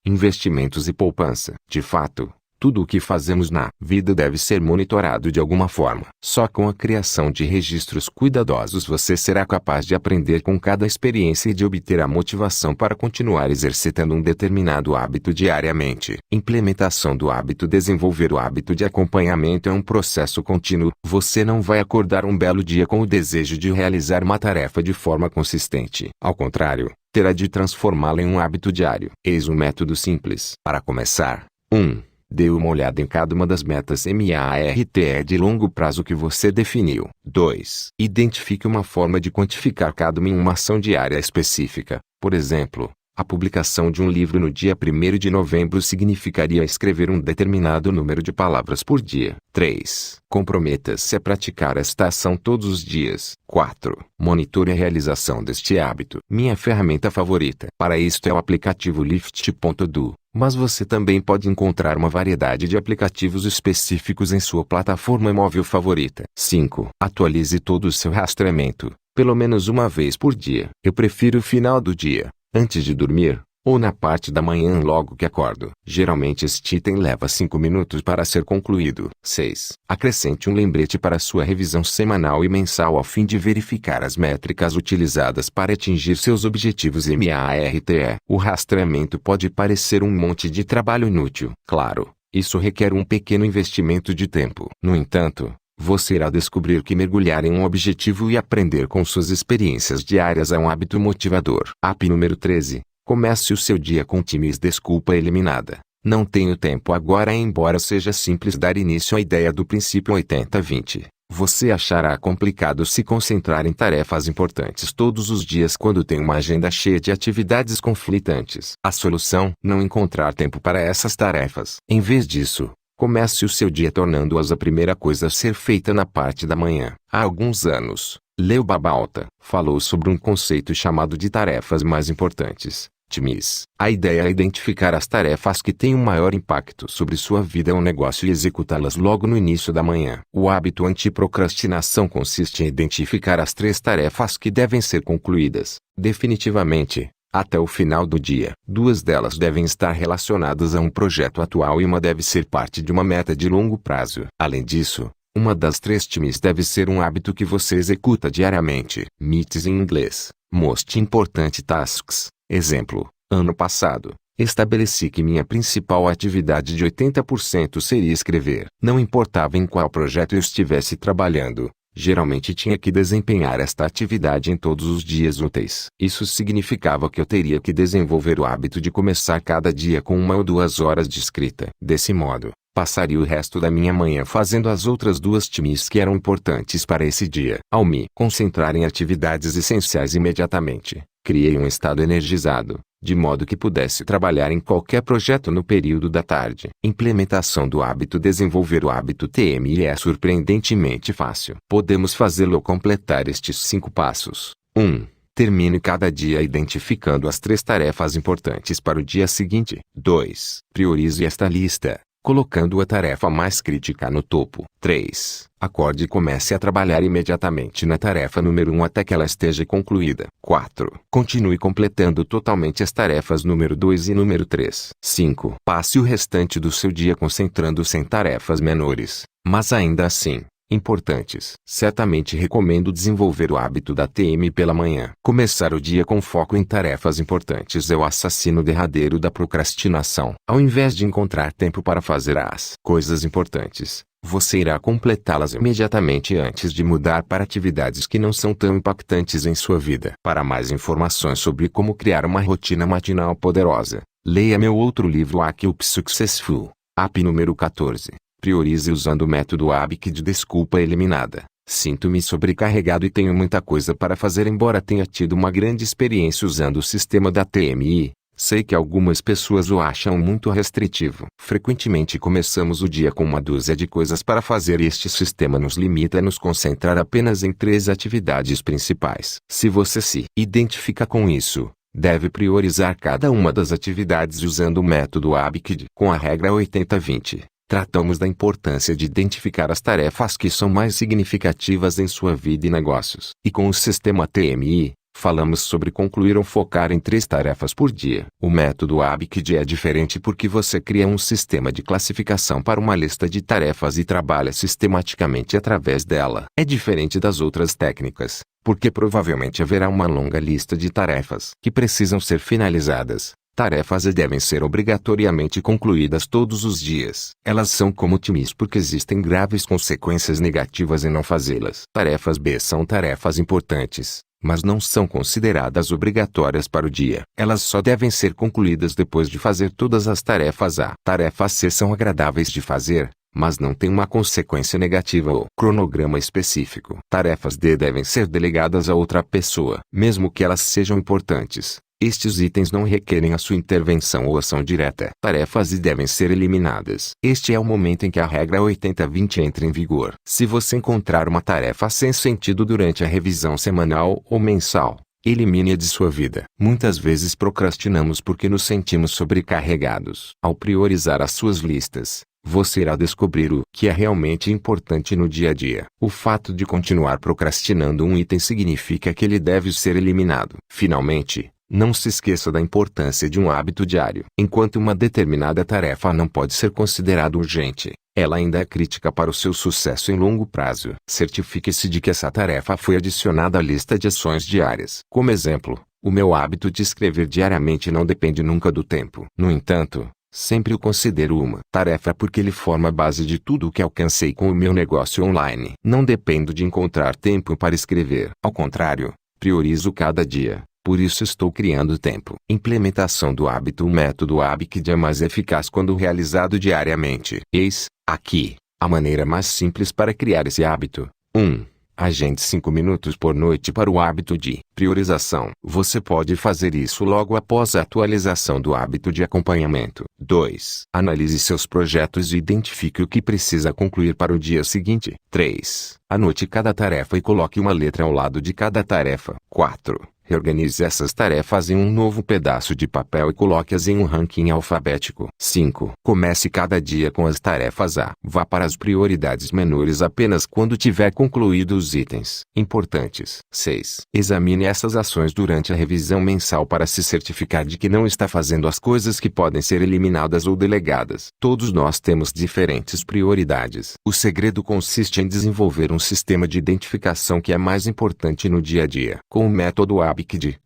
investimentos e poupança. De fato, tudo o que fazemos na vida deve ser monitorado de alguma forma. Só com a criação de registros cuidadosos você será capaz de aprender com cada experiência e de obter a motivação para continuar exercitando um determinado hábito diariamente. Implementação do hábito. Desenvolver o hábito de acompanhamento é um processo contínuo. Você não vai acordar um belo dia com o desejo de realizar uma tarefa de forma consistente. Ao contrário, terá de transformá-la em um hábito diário. Eis um método simples. Para começar: 1. Dê uma olhada em cada uma das metas MARTE de longo prazo que você definiu. 2. Identifique uma forma de quantificar cada uma em uma ação diária específica. Por exemplo, a publicação de um livro no dia 1º de novembro significaria escrever um determinado número de palavras por dia. 3. Comprometa-se a praticar esta ação todos os dias. 4. Monitore a realização deste hábito. Minha ferramenta favorita para isto é o aplicativo Lift.do. Mas você também pode encontrar uma variedade de aplicativos específicos em sua plataforma móvel favorita. 5. Atualize todo o seu rastreamento, pelo menos uma vez por dia. Eu prefiro o final do dia, antes de dormir, ou na parte da manhã logo que acordo. Geralmente este item leva 5 minutos para ser concluído. 6. Acrescente um lembrete para sua revisão semanal e mensal a fim de verificar as métricas utilizadas para atingir seus objetivos MARTE. O rastreamento pode parecer um monte de trabalho inútil. Claro, isso requer um pequeno investimento de tempo. No entanto, você irá descobrir que mergulhar em um objetivo e aprender com suas experiências diárias é um hábito motivador. App número 13. Comece o seu dia com times. Desculpa eliminada. Não tenho tempo agora. Embora seja simples dar início à ideia do princípio 80-20, Você achará complicado se concentrar em tarefas importantes todos os dias quando tem uma agenda cheia de atividades conflitantes. A solução: não encontrar tempo para essas tarefas. Em vez disso, comece o seu dia tornando-as a primeira coisa a ser feita na parte da manhã. Há alguns anos, Leo Babauta falou sobre um conceito chamado de tarefas mais importantes. TIMIs. A ideia é identificar as tarefas que têm o maior impacto sobre sua vida ou negócio e executá-las logo no início da manhã. O hábito anti-procrastinação consiste em identificar as 3 tarefas que devem ser concluídas, definitivamente, até o final do dia. 2 delas devem estar relacionadas a um projeto atual e uma deve ser parte de uma meta de longo prazo. Além disso, uma das 3 TIMIs deve ser um hábito que você executa diariamente. MITs em inglês. Most Important Tasks. Exemplo: ano passado, estabeleci que minha principal atividade de 80% seria escrever. Não importava em qual projeto eu estivesse trabalhando, geralmente tinha que desempenhar esta atividade em todos os dias úteis. Isso significava que eu teria que desenvolver o hábito de começar cada dia com 1 ou 2 horas de escrita. Desse modo, passaria o resto da minha manhã fazendo as outras 2 TIMIs que eram importantes para esse dia. Ao me concentrar em atividades essenciais imediatamente, criei um estado energizado, de modo que pudesse trabalhar em qualquer projeto no período da tarde. Implementação do hábito. Desenvolver o hábito TMI é surpreendentemente fácil. Podemos fazê-lo ao completar estes 5 passos. 1. Termine cada dia identificando as 3 tarefas importantes para o dia seguinte. 2. Priorize esta lista, colocando a tarefa mais crítica no topo. 3. Acorde e comece a trabalhar imediatamente na tarefa número 1 até que ela esteja concluída. 4. Continue completando totalmente as tarefas número 2 e número 3. 5. Passe o restante do seu dia concentrando-se em tarefas menores, mas ainda assim importantes. Certamente recomendo desenvolver o hábito da TM pela manhã. Começar o dia com foco em tarefas importantes é o assassino derradeiro da procrastinação. Ao invés de encontrar tempo para fazer as coisas importantes, você irá completá-las imediatamente antes de mudar para atividades que não são tão impactantes em sua vida. Para mais informações sobre como criar uma rotina matinal poderosa, leia meu outro livro A Keep Successful, AP número 14. Priorize usando o método ABIC de desculpa eliminada. Sinto-me sobrecarregado e tenho muita coisa para fazer. Embora tenha tido uma grande experiência usando o sistema da TMI, sei que algumas pessoas o acham muito restritivo. Frequentemente começamos o dia com 1 dúzia de coisas para fazer e este sistema nos limita a nos concentrar apenas em 3 atividades principais. Se você se identifica com isso, deve priorizar cada uma das atividades usando o método ABIC com a regra 80-20. Tratamos da importância de identificar as tarefas que são mais significativas em sua vida e negócios. E com o sistema TMI, falamos sobre concluir ou focar em 3 tarefas por dia. O método ABIC é diferente porque você cria um sistema de classificação para uma lista de tarefas e trabalha sistematicamente através dela. É diferente das outras técnicas, porque provavelmente haverá uma longa lista de tarefas que precisam ser finalizadas. Tarefas A devem ser obrigatoriamente concluídas todos os dias. Elas são como TIMIs porque existem graves consequências negativas em não fazê-las. Tarefas B são tarefas importantes, mas não são consideradas obrigatórias para o dia. Elas só devem ser concluídas depois de fazer todas as tarefas A. Tarefas C são agradáveis de fazer, mas não têm uma consequência negativa ou cronograma específico. Tarefas D devem ser delegadas a outra pessoa, mesmo que elas sejam importantes. Estes itens não requerem a sua intervenção ou ação direta. Tarefas E devem ser eliminadas. Este é o momento em que a regra 80-20 entra em vigor. Se você encontrar uma tarefa sem sentido durante a revisão semanal ou mensal, elimine-a de sua vida. Muitas vezes procrastinamos porque nos sentimos sobrecarregados. Ao priorizar as suas listas, você irá descobrir o que é realmente importante no dia a dia. O fato de continuar procrastinando um item significa que ele deve ser eliminado. Finalmente, não se esqueça da importância de um hábito diário. Enquanto uma determinada tarefa não pode ser considerada urgente, ela ainda é crítica para o seu sucesso em longo prazo. Certifique-se de que essa tarefa foi adicionada à lista de ações diárias. Como exemplo, o meu hábito de escrever diariamente não depende nunca do tempo. No entanto, sempre o considero uma tarefa porque ele forma a base de tudo o que alcancei com o meu negócio online. Não dependo de encontrar tempo para escrever. Ao contrário, priorizo cada dia. Por isso estou criando tempo. Implementação do hábito. O método ABIC é mais eficaz quando realizado diariamente. Eis, aqui, a maneira mais simples para criar esse hábito. 1. Agende 5 minutos por noite para o hábito de priorização. Você pode fazer isso logo após a atualização do hábito de acompanhamento. 2. Analise seus projetos e identifique o que precisa concluir para o dia seguinte. 3. Anote cada tarefa e coloque uma letra ao lado de cada tarefa. 4. Reorganize essas tarefas em um novo pedaço de papel e coloque-as em um ranking alfabético. 5. Comece cada dia com as tarefas A. Vá para as prioridades menores apenas quando tiver concluído os itens importantes. 6. Examine essas ações durante a revisão mensal para se certificar de que não está fazendo as coisas que podem ser eliminadas ou delegadas. Todos nós temos diferentes prioridades. O segredo consiste em desenvolver um sistema de identificação que é mais importante no dia a dia. Com o método ABCD,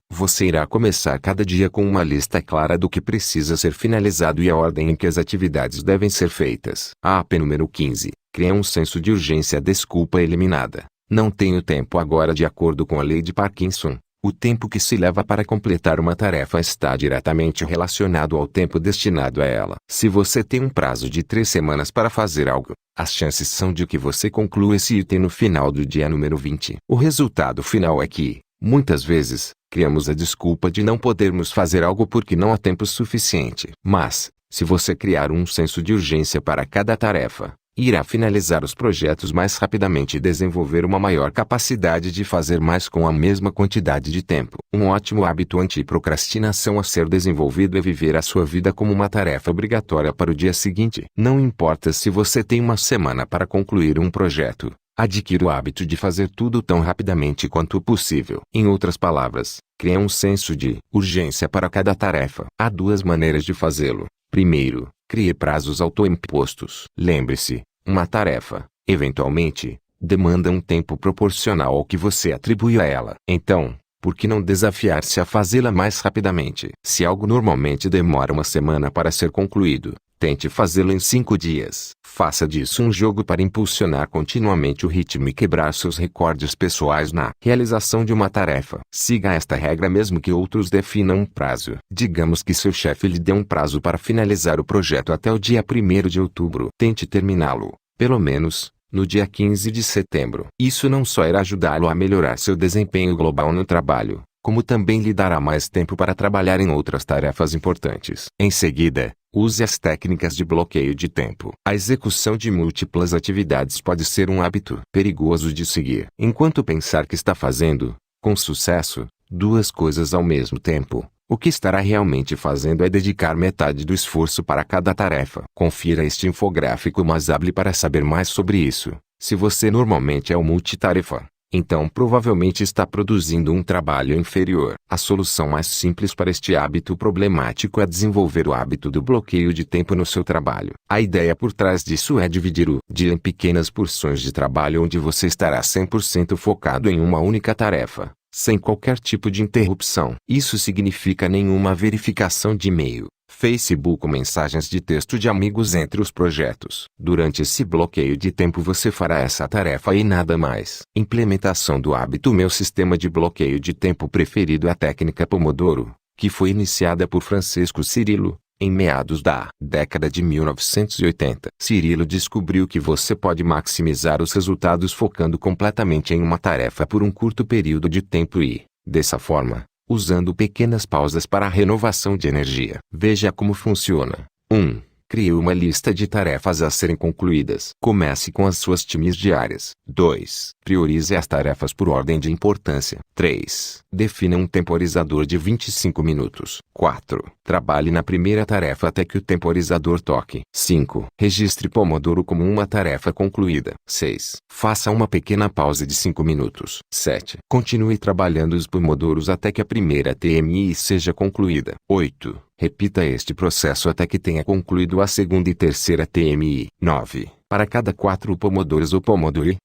você irá começar cada dia com uma lista clara do que precisa ser finalizado e a ordem em que as atividades devem ser feitas. AP número 15. Cria um senso de urgência. Desculpa eliminada. Não tenho tempo agora. De acordo com a lei de Parkinson, o tempo que se leva para completar uma tarefa está diretamente relacionado ao tempo destinado a ela. Se você tem um prazo de 3 semanas para fazer algo, as chances são de que você conclua esse item no final do dia número 20. O resultado final é que, muitas vezes, criamos a desculpa de não podermos fazer algo porque não há tempo suficiente. Mas, se você criar um senso de urgência para cada tarefa, irá finalizar os projetos mais rapidamente e desenvolver uma maior capacidade de fazer mais com a mesma quantidade de tempo. Um ótimo hábito anti-procrastinação a ser desenvolvido é viver a sua vida como uma tarefa obrigatória para o dia seguinte. Não importa se você tem uma semana para concluir um projeto. Adquira o hábito de fazer tudo tão rapidamente quanto possível. Em outras palavras, crie um senso de urgência para cada tarefa. Há 2 maneiras de fazê-lo. Primeiro, crie prazos autoimpostos. Lembre-se, uma tarefa, eventualmente, demanda um tempo proporcional ao que você atribui a ela. Então, por que não desafiar-se a fazê-la mais rapidamente? Se algo normalmente demora uma semana para ser concluído, tente fazê-lo em 5 dias. Faça disso um jogo para impulsionar continuamente o ritmo e quebrar seus recordes pessoais na realização de uma tarefa. Siga esta regra mesmo que outros definam um prazo. Digamos que seu chefe lhe dê um prazo para finalizar o projeto até o dia 1º de outubro. Tente terminá-lo, pelo menos, no dia 15 de setembro. Isso não só irá ajudá-lo a melhorar seu desempenho global no trabalho, como também lhe dará mais tempo para trabalhar em outras tarefas importantes. Em seguida, use as técnicas de bloqueio de tempo. A execução de múltiplas atividades pode ser um hábito perigoso de seguir. Enquanto pensar que está fazendo, com sucesso, 2 coisas ao mesmo tempo, o que estará realmente fazendo é dedicar metade do esforço para cada tarefa. Confira este infográfico mais hábil para saber mais sobre isso. Se você normalmente é um multitarefa, então provavelmente está produzindo um trabalho inferior. A solução mais simples para este hábito problemático é desenvolver o hábito do bloqueio de tempo no seu trabalho. A ideia por trás disso é dividir o dia em pequenas porções de trabalho onde você estará 100% focado em uma única tarefa, sem qualquer tipo de interrupção. Isso significa nenhuma verificação de e-mail, Facebook ou mensagens de texto de amigos entre os projetos. Durante esse bloqueio de tempo você fará essa tarefa e nada mais. Implementação do hábito. Meu sistema de bloqueio de tempo preferido é a técnica Pomodoro, que foi iniciada por Francisco Cirillo, em meados da década de 1980. Cirillo descobriu que você pode maximizar os resultados focando completamente em uma tarefa por um curto período de tempo e, dessa forma, usando pequenas pausas para a renovação de energia. Veja como funciona. 1. Crie uma lista de tarefas a serem concluídas. Comece com as suas times diárias. 2. Priorize as tarefas por ordem de importância. 3. Defina um temporizador de 25 minutos. 4. Trabalhe na primeira tarefa até que o temporizador toque. 5. Registre Pomodoro como uma tarefa concluída. 6. Faça uma pequena pausa de 5 minutos. 7. Continue trabalhando os Pomodoros até que a primeira TMI seja concluída. 8. Repita este processo até que tenha concluído a segunda e terceira TMI. 9. Para cada 4 Pomodoros ou Pomodori,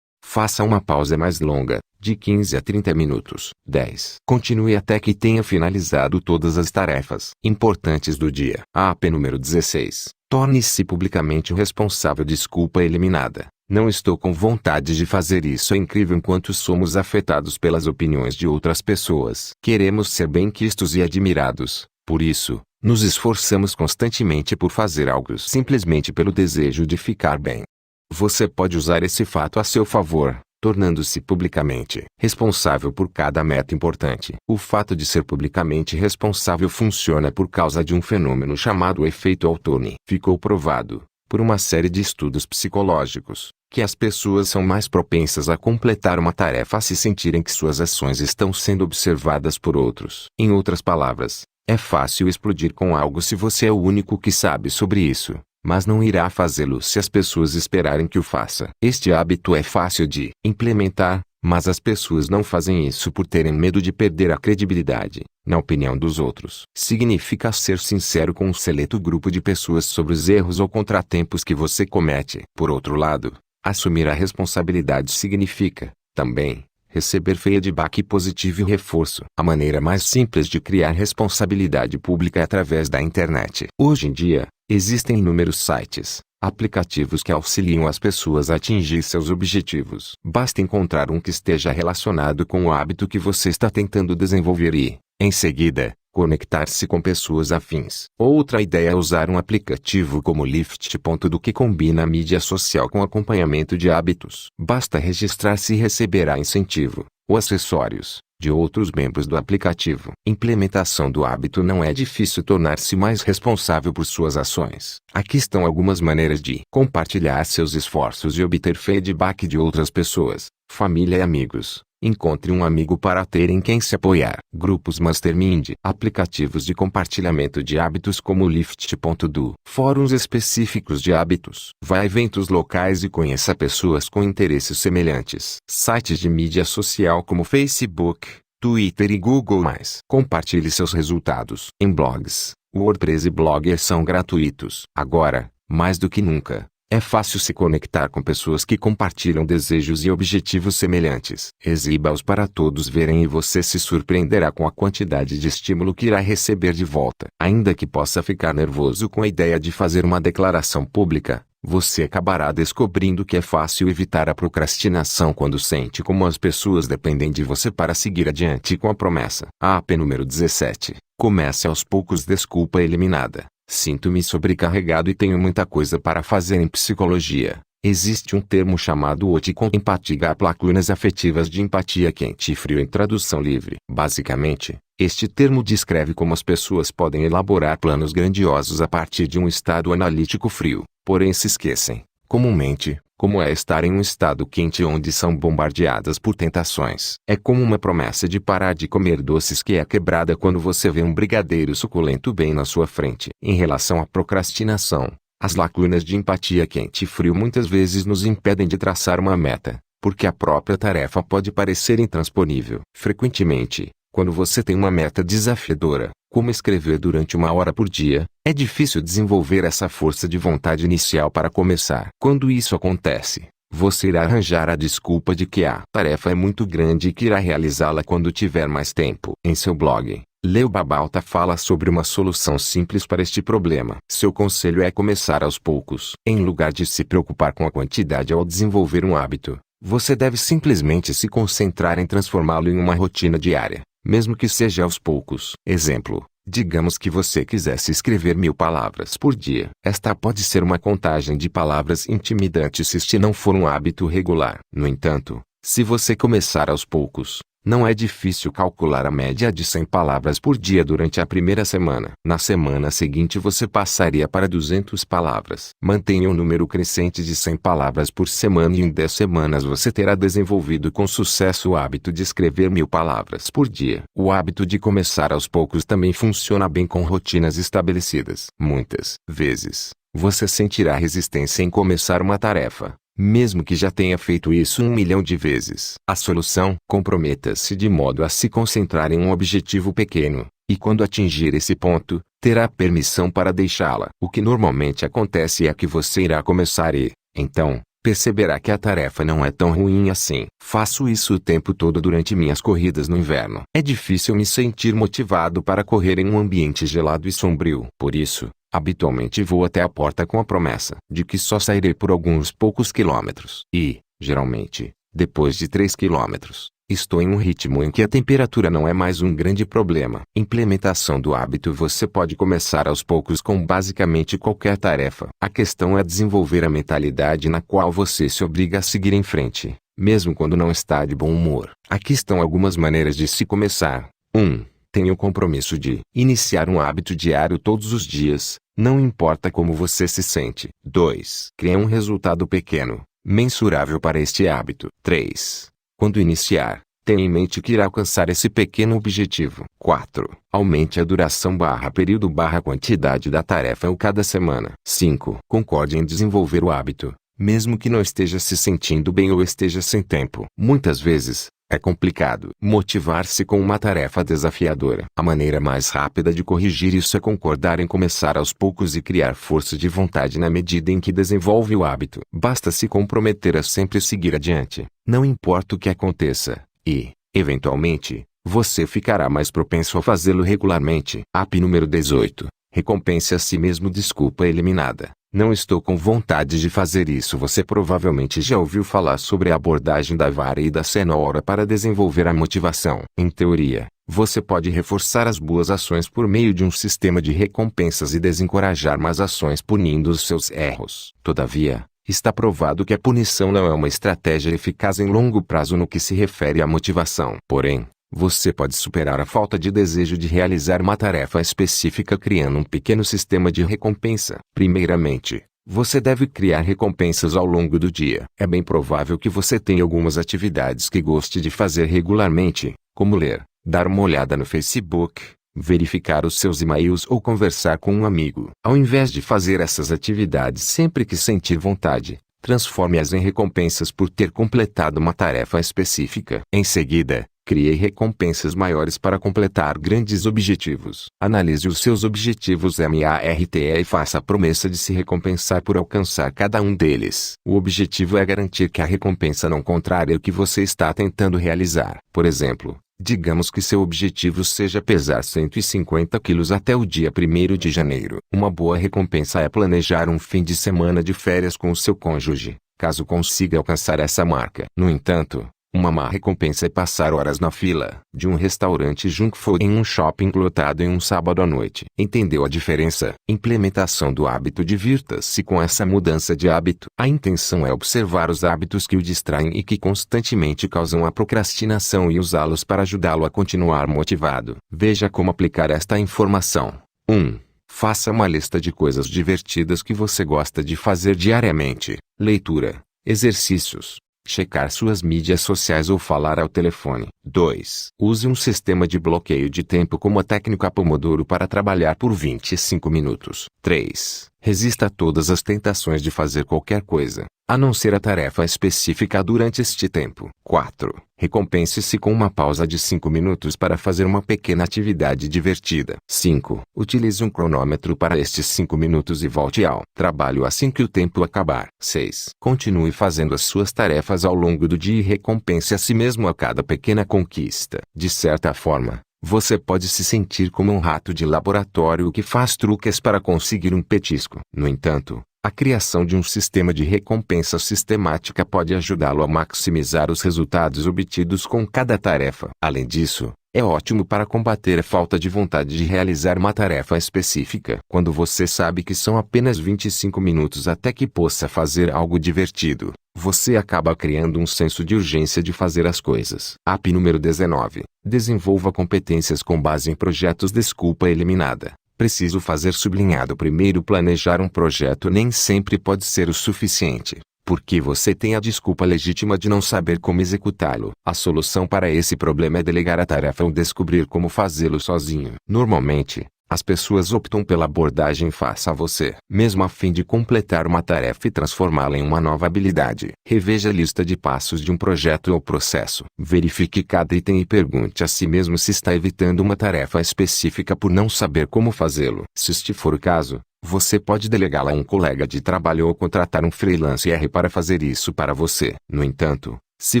faça uma pausa mais longa, de 15 a 30 minutos. 10. Continue até que tenha finalizado todas as tarefas importantes do dia. AP número 16. Torne-se publicamente o responsável. Desculpa eliminada. Não estou com vontade de fazer isso. É incrível enquanto somos afetados pelas opiniões de outras pessoas. Queremos ser bem-quistos e admirados. Por isso, nos esforçamos constantemente por fazer algo simplesmente pelo desejo de ficar bem. Você pode usar esse fato a seu favor, tornando-se publicamente responsável por cada meta importante. O fato de ser publicamente responsável funciona por causa de um fenômeno chamado efeito Outturn. Ficou provado, por uma série de estudos psicológicos, que as pessoas são mais propensas a completar uma tarefa se sentirem que suas ações estão sendo observadas por outros. Em outras palavras, é fácil explodir com algo se você é o único que sabe sobre isso, mas não irá fazê-lo se as pessoas esperarem que o faça. Este hábito é fácil de implementar, mas as pessoas não fazem isso por terem medo de perder a credibilidade, na opinião dos outros. Significa ser sincero com um seleto grupo de pessoas sobre os erros ou contratempos que você comete. Por outro lado, assumir a responsabilidade significa, também, receber feedback positivo e reforço. A maneira mais simples de criar responsabilidade pública é através da internet. Hoje em dia, existem inúmeros sites, aplicativos que auxiliam as pessoas a atingir seus objetivos. Basta encontrar um que esteja relacionado com o hábito que você está tentando desenvolver e, em seguida, conectar-se com pessoas afins. Outra ideia é usar um aplicativo como Lift.do que combina a mídia social com acompanhamento de hábitos. Basta registrar-se e receberá incentivo, ou acessórios, de outros membros do aplicativo. Implementação do hábito. Não é difícil tornar-se mais responsável por suas ações. Aqui estão algumas maneiras de compartilhar seus esforços e obter feedback de outras pessoas, família e amigos. Encontre um amigo para ter em quem se apoiar. Grupos Mastermind. Aplicativos de compartilhamento de hábitos como Lift.do. Fóruns específicos de hábitos. Vá a eventos locais e conheça pessoas com interesses semelhantes. Sites de mídia social como Facebook, Twitter e Google+. Compartilhe seus resultados. Em blogs, WordPress e Blogger são gratuitos. Agora, mais do que nunca, é fácil se conectar com pessoas que compartilham desejos e objetivos semelhantes. Exiba-os para todos verem e você se surpreenderá com a quantidade de estímulo que irá receber de volta. Ainda que possa ficar nervoso com a ideia de fazer uma declaração pública, você acabará descobrindo que é fácil evitar a procrastinação quando sente como as pessoas dependem de você para seguir adiante com a promessa. AP número 17. Comece aos poucos. Desculpa eliminada. Sinto-me sobrecarregado e tenho muita coisa para fazer em psicologia. Existe um termo chamado OT com empatia, lacunas afetivas de empatia quente e frio em tradução livre. Basicamente, este termo descreve como as pessoas podem elaborar planos grandiosos a partir de um estado analítico frio, porém se esquecem, comumente, como é estar em um estado quente onde são bombardeadas por tentações. É como uma promessa de parar de comer doces que é quebrada quando você vê um brigadeiro suculento bem na sua frente. Em relação à procrastinação, as lacunas de empatia quente e frio muitas vezes nos impedem de traçar uma meta, porque a própria tarefa pode parecer intransponível. Frequentemente, quando você tem uma meta desafiadora, como escrever durante 1 hora por dia, é difícil desenvolver essa força de vontade inicial para começar. Quando isso acontece, você irá arranjar a desculpa de que a tarefa é muito grande e que irá realizá-la quando tiver mais tempo. Em seu blog, Leo Babauta fala sobre uma solução simples para este problema. Seu conselho é começar aos poucos. Em lugar de se preocupar com a quantidade ao desenvolver um hábito, você deve simplesmente se concentrar em transformá-lo em uma rotina diária, mesmo que seja aos poucos. Exemplo: digamos que você quisesse escrever 1000 palavras por dia. Esta pode ser uma contagem de palavras intimidante se este não for um hábito regular. No entanto, se você começar aos poucos, não é difícil calcular a média de 100 palavras por dia durante a primeira semana. Na semana seguinte você passaria para 200 palavras. Mantenha um número crescente de 100 palavras por semana e em 10 semanas você terá desenvolvido com sucesso o hábito de escrever 1000 palavras por dia. O hábito de começar aos poucos também funciona bem com rotinas estabelecidas. Muitas vezes, você sentirá resistência em começar uma tarefa, mesmo que já tenha feito isso 1 milhão de vezes. A solução: comprometa-se de modo a se concentrar em um objetivo pequeno, e quando atingir esse ponto, terá permissão para deixá-la. O que normalmente acontece é que você irá começar e, então, perceberá que a tarefa não é tão ruim assim. Faço isso o tempo todo durante minhas corridas no inverno. É difícil me sentir motivado para correr em um ambiente gelado e sombrio. Por isso, habitualmente vou até a porta com a promessa de que só sairei por alguns poucos quilômetros. E, geralmente, depois de 3 quilômetros, estou em um ritmo em que a temperatura não é mais um grande problema. Implementação do hábito: você pode começar aos poucos com basicamente qualquer tarefa. A questão é desenvolver a mentalidade na qual você se obriga a seguir em frente, mesmo quando não está de bom humor. Aqui estão algumas maneiras de se começar. 1. Tenha o compromisso de iniciar um hábito diário todos os dias, não importa como você se sente. 2. Crie um resultado pequeno, mensurável para este hábito. 3. Quando iniciar, tenha em mente que irá alcançar esse pequeno objetivo. 4. Aumente a duração/período/quantidade da tarefa ou cada semana. 5. Concorde em desenvolver o hábito, mesmo que não esteja se sentindo bem ou esteja sem tempo. Muitas vezes, é complicado motivar-se com uma tarefa desafiadora. A maneira mais rápida de corrigir isso é concordar em começar aos poucos e criar força de vontade na medida em que desenvolve o hábito. Basta se comprometer a sempre seguir adiante, não importa o que aconteça, e, eventualmente, você ficará mais propenso a fazê-lo regularmente. App número 18. Recompense a si mesmo. Desculpa eliminada. Não estou com vontade de fazer isso. Você provavelmente já ouviu falar sobre a abordagem da vara e da cenoura para desenvolver a motivação. Em teoria, você pode reforçar as boas ações por meio de um sistema de recompensas e desencorajar más ações punindo os seus erros. Todavia, está provado que a punição não é uma estratégia eficaz em longo prazo no que se refere à motivação. Porém, você pode superar a falta de desejo de realizar uma tarefa específica criando um pequeno sistema de recompensa. Primeiramente, você deve criar recompensas ao longo do dia. É bem provável que você tenha algumas atividades que goste de fazer regularmente, como ler, dar uma olhada no Facebook, verificar os seus e-mails ou conversar com um amigo. Ao invés de fazer essas atividades sempre que sentir vontade, transforme-as em recompensas por ter completado uma tarefa específica. Em seguida, crie recompensas maiores para completar grandes objetivos. Analise os seus objetivos MARTE e faça a promessa de se recompensar por alcançar cada um deles. O objetivo é garantir que a recompensa não contrária o que você está tentando realizar. Por exemplo, digamos que seu objetivo seja pesar 150 quilos até o dia 1º de janeiro. Uma boa recompensa é planejar um fim de semana de férias com o seu cônjuge, caso consiga alcançar essa marca. No entanto, uma má recompensa é passar horas na fila de um restaurante junk food em um shopping lotado em um sábado à noite. Entendeu a diferença? Implementação do hábito. Divirta-se com essa mudança de hábito. A intenção é observar os hábitos que o distraem e que constantemente causam a procrastinação e usá-los para ajudá-lo a continuar motivado. Veja como aplicar esta informação. 1. Faça uma lista de coisas divertidas que você gosta de fazer diariamente. Leitura, exercícios, checar suas mídias sociais ou falar ao telefone. 2. Use um sistema de bloqueio de tempo como a técnica Pomodoro para trabalhar por 25 minutos. 3. Resista a todas as tentações de fazer qualquer coisa, a não ser a tarefa específica durante este tempo. 4. Recompense-se com uma pausa de 5 minutos para fazer uma pequena atividade divertida. 5. Utilize um cronômetro para estes 5 minutos e volte ao trabalho assim que o tempo acabar. 6. Continue fazendo as suas tarefas ao longo do dia e recompense a si mesmo a cada pequena conquista. De certa forma, você pode se sentir como um rato de laboratório que faz truques para conseguir um petisco. No entanto, a criação de um sistema de recompensa sistemática pode ajudá-lo a maximizar os resultados obtidos com cada tarefa. Além disso, é ótimo para combater a falta de vontade de realizar uma tarefa específica. Quando você sabe que são apenas 25 minutos até que possa fazer algo divertido, você acaba criando um senso de urgência de fazer as coisas. App número 19. Desenvolva competências com base em projetos. Desculpa eliminada. Preciso fazer sublinhado. Primeiro, planejar um projeto nem sempre pode ser o suficiente, porque você tem a desculpa legítima de não saber como executá-lo. A solução para esse problema é delegar a tarefa ou descobrir como fazê-lo sozinho. Normalmente, as pessoas optam pela abordagem faça você mesmo a fim de completar uma tarefa e transformá-la em uma nova habilidade. Reveja a lista de passos de um projeto ou processo. Verifique cada item e pergunte a si mesmo se está evitando uma tarefa específica por não saber como fazê-lo. Se este for o caso, você pode delegá-la a um colega de trabalho ou contratar um freelancer para fazer isso para você. No entanto, se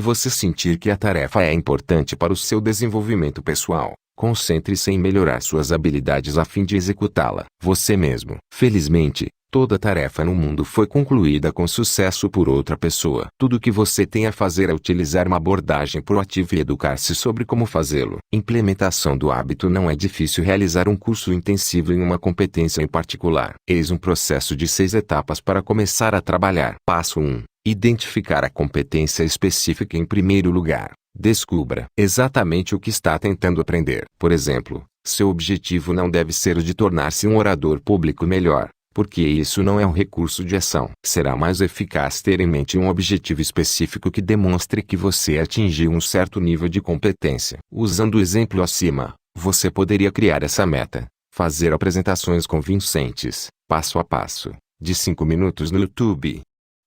você sentir que a tarefa é importante para o seu desenvolvimento pessoal, concentre-se em melhorar suas habilidades a fim de executá-la você mesmo. Felizmente, toda tarefa no mundo foi concluída com sucesso por outra pessoa. Tudo o que você tem a fazer é utilizar uma abordagem proativa e educar-se sobre como fazê-lo. Implementação do hábito. Não é difícil realizar um curso intensivo em uma competência em particular. Eis um processo de 6 etapas para começar a trabalhar. Passo 1. Identificar a competência específica em primeiro lugar. Descubra exatamente o que está tentando aprender. Por exemplo, seu objetivo não deve ser o de tornar-se um orador público melhor, porque isso não é um recurso de ação. Será mais eficaz ter em mente um objetivo específico que demonstre que você atingiu um certo nível de competência. Usando o exemplo acima, você poderia criar essa meta: fazer apresentações convincentes, passo a passo, de 5 minutos no YouTube.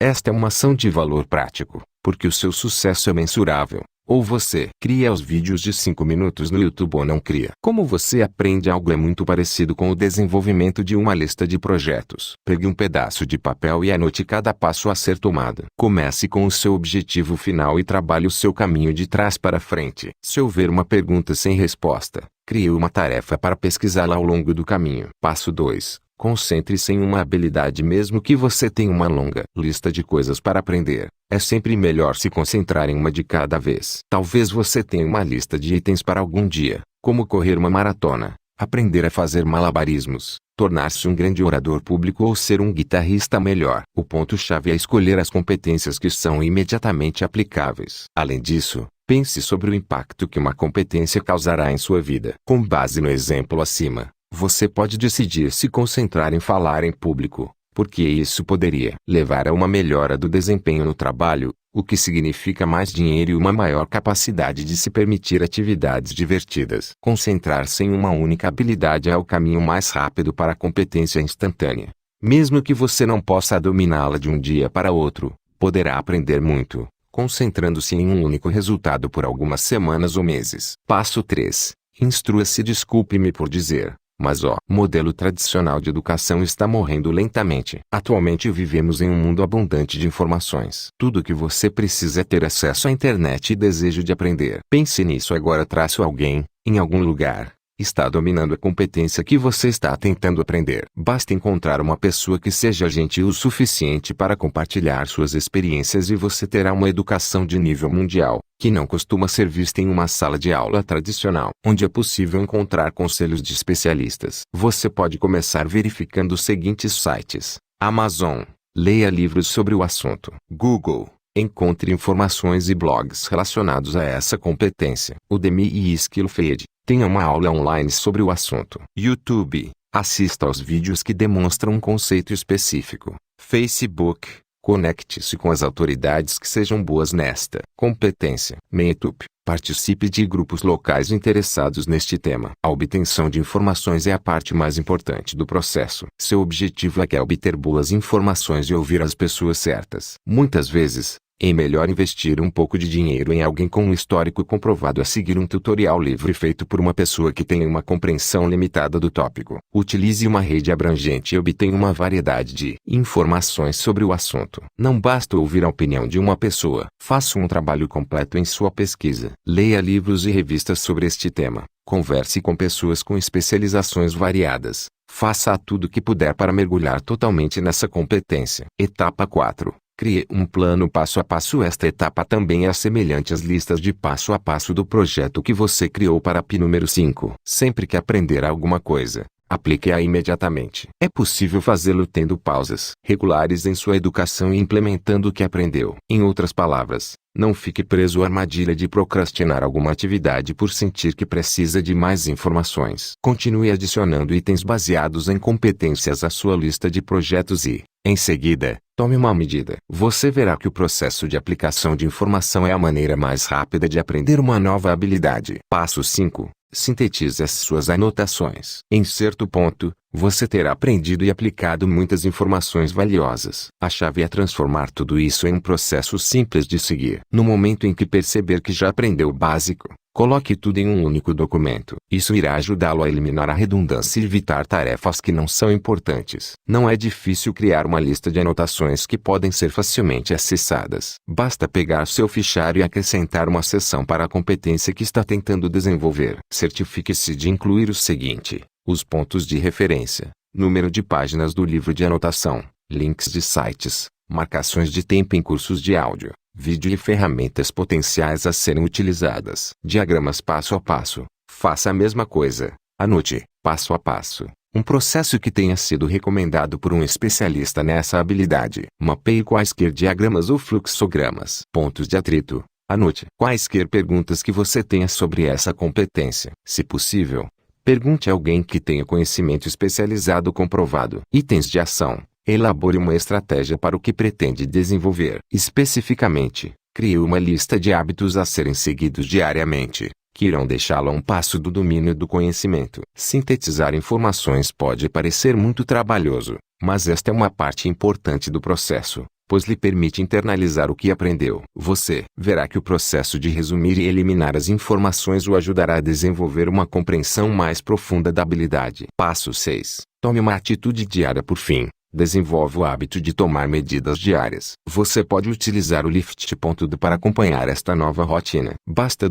Esta é uma ação de valor prático, porque o seu sucesso é mensurável. Ou você cria os vídeos de 5 minutos no YouTube ou não cria. Como você aprende algo é muito parecido com o desenvolvimento de uma lista de projetos. Pegue um pedaço de papel e anote cada passo a ser tomado. Comece com o seu objetivo final e trabalhe o seu caminho de trás para frente. Se houver uma pergunta sem resposta, crie uma tarefa para pesquisá-la ao longo do caminho. Passo 2. Concentre-se em uma habilidade mesmo que você tenha uma longa lista de coisas para aprender. É sempre melhor se concentrar em uma de cada vez. Talvez você tenha uma lista de itens para algum dia, como correr uma maratona, aprender a fazer malabarismos, tornar-se um grande orador público ou ser um guitarrista melhor. O ponto-chave é escolher as competências que são imediatamente aplicáveis. Além disso, pense sobre o impacto que uma competência causará em sua vida. Com base no exemplo acima, você pode decidir se concentrar em falar em público, porque isso poderia levar a uma melhora do desempenho no trabalho, o que significa mais dinheiro e uma maior capacidade de se permitir atividades divertidas. Concentrar-se em uma única habilidade é o caminho mais rápido para a competência instantânea. Mesmo que você não possa dominá-la de um dia para outro, poderá aprender muito, concentrando-se em um único resultado por algumas semanas ou meses. Passo 3. Instrua-se. Desculpe-me por dizer, mas o modelo tradicional de educação está morrendo lentamente. Atualmente vivemos em um mundo abundante de informações. Tudo o que você precisa é ter acesso à internet e desejo de aprender. Pense nisso agora. Alguém, em algum lugar, está dominando a competência que você está tentando aprender. Basta encontrar uma pessoa que seja gentil o suficiente para compartilhar suas experiências e você terá uma educação de nível mundial, que não costuma ser vista em uma sala de aula tradicional, onde é possível encontrar conselhos de especialistas. Você pode começar verificando os seguintes sites: Amazon, leia livros sobre o assunto. Google, encontre informações e blogs relacionados a essa competência. Udemy e Skillfed, tenha uma aula online sobre o assunto. YouTube, assista aos vídeos que demonstram um conceito específico. Facebook, conecte-se com as autoridades que sejam boas nesta competência. Meetup, participe de grupos locais interessados neste tema. A obtenção de informações é a parte mais importante do processo. Seu objetivo é obter boas informações e ouvir as pessoas certas. Muitas vezes, é melhor investir um pouco de dinheiro em alguém com um histórico comprovado a seguir um tutorial livre feito por uma pessoa que tenha uma compreensão limitada do tópico. Utilize uma rede abrangente e obtenha uma variedade de informações sobre o assunto. Não basta ouvir a opinião de uma pessoa. Faça um trabalho completo em sua pesquisa. Leia livros e revistas sobre este tema. Converse com pessoas com especializações variadas. Faça tudo o que puder para mergulhar totalmente nessa competência. Etapa 4. Crie um plano passo a passo. Esta etapa também é semelhante às listas de passo a passo do projeto que você criou para a P número 5. Sempre que aprender alguma coisa, aplique-a imediatamente. É possível fazê-lo tendo pausas regulares em sua educação e implementando o que aprendeu. Em outras palavras, não fique preso à armadilha de procrastinar alguma atividade por sentir que precisa de mais informações. Continue adicionando itens baseados em competências à sua lista de projetos e, em seguida, tome uma medida. Você verá que o processo de aplicação de informação é a maneira mais rápida de aprender uma nova habilidade. Passo 5. Sintetize as suas anotações. Em certo ponto, você terá aprendido e aplicado muitas informações valiosas. A chave é transformar tudo isso em um processo simples de seguir. No momento em que perceber que já aprendeu o básico, coloque tudo em um único documento. Isso irá ajudá-lo a eliminar a redundância e evitar tarefas que não são importantes. Não é difícil criar uma lista de anotações que podem ser facilmente acessadas. Basta pegar seu fichário e acrescentar uma seção para a competência que está tentando desenvolver. Certifique-se de incluir o seguinte: os pontos de referência, número de páginas do livro de anotação, links de sites, marcações de tempo em cursos de áudio, vídeo e ferramentas potenciais a serem utilizadas. Diagramas passo a passo. Faça a mesma coisa. Anote, passo a passo, Um processo que tenha sido recomendado por um especialista nessa habilidade. Mapeie quaisquer diagramas ou fluxogramas. Pontos de atrito. Anote quaisquer perguntas que você tenha sobre essa competência. Se possível, pergunte a alguém que tenha conhecimento especializado comprovado. Itens de ação. Elabore uma estratégia para o que pretende desenvolver. Especificamente, crie uma lista de hábitos a serem seguidos diariamente, que irão deixá-lo a um passo do domínio do conhecimento. Sintetizar informações pode parecer muito trabalhoso, mas esta é uma parte importante do processo, pois lhe permite internalizar o que aprendeu. Você verá que o processo de resumir e eliminar as informações o ajudará a desenvolver uma compreensão mais profunda da habilidade. Passo 6. Tome uma atitude diária. Por fim, desenvolva o hábito de tomar medidas diárias. Você pode utilizar o Lift.do para acompanhar esta nova rotina. Basta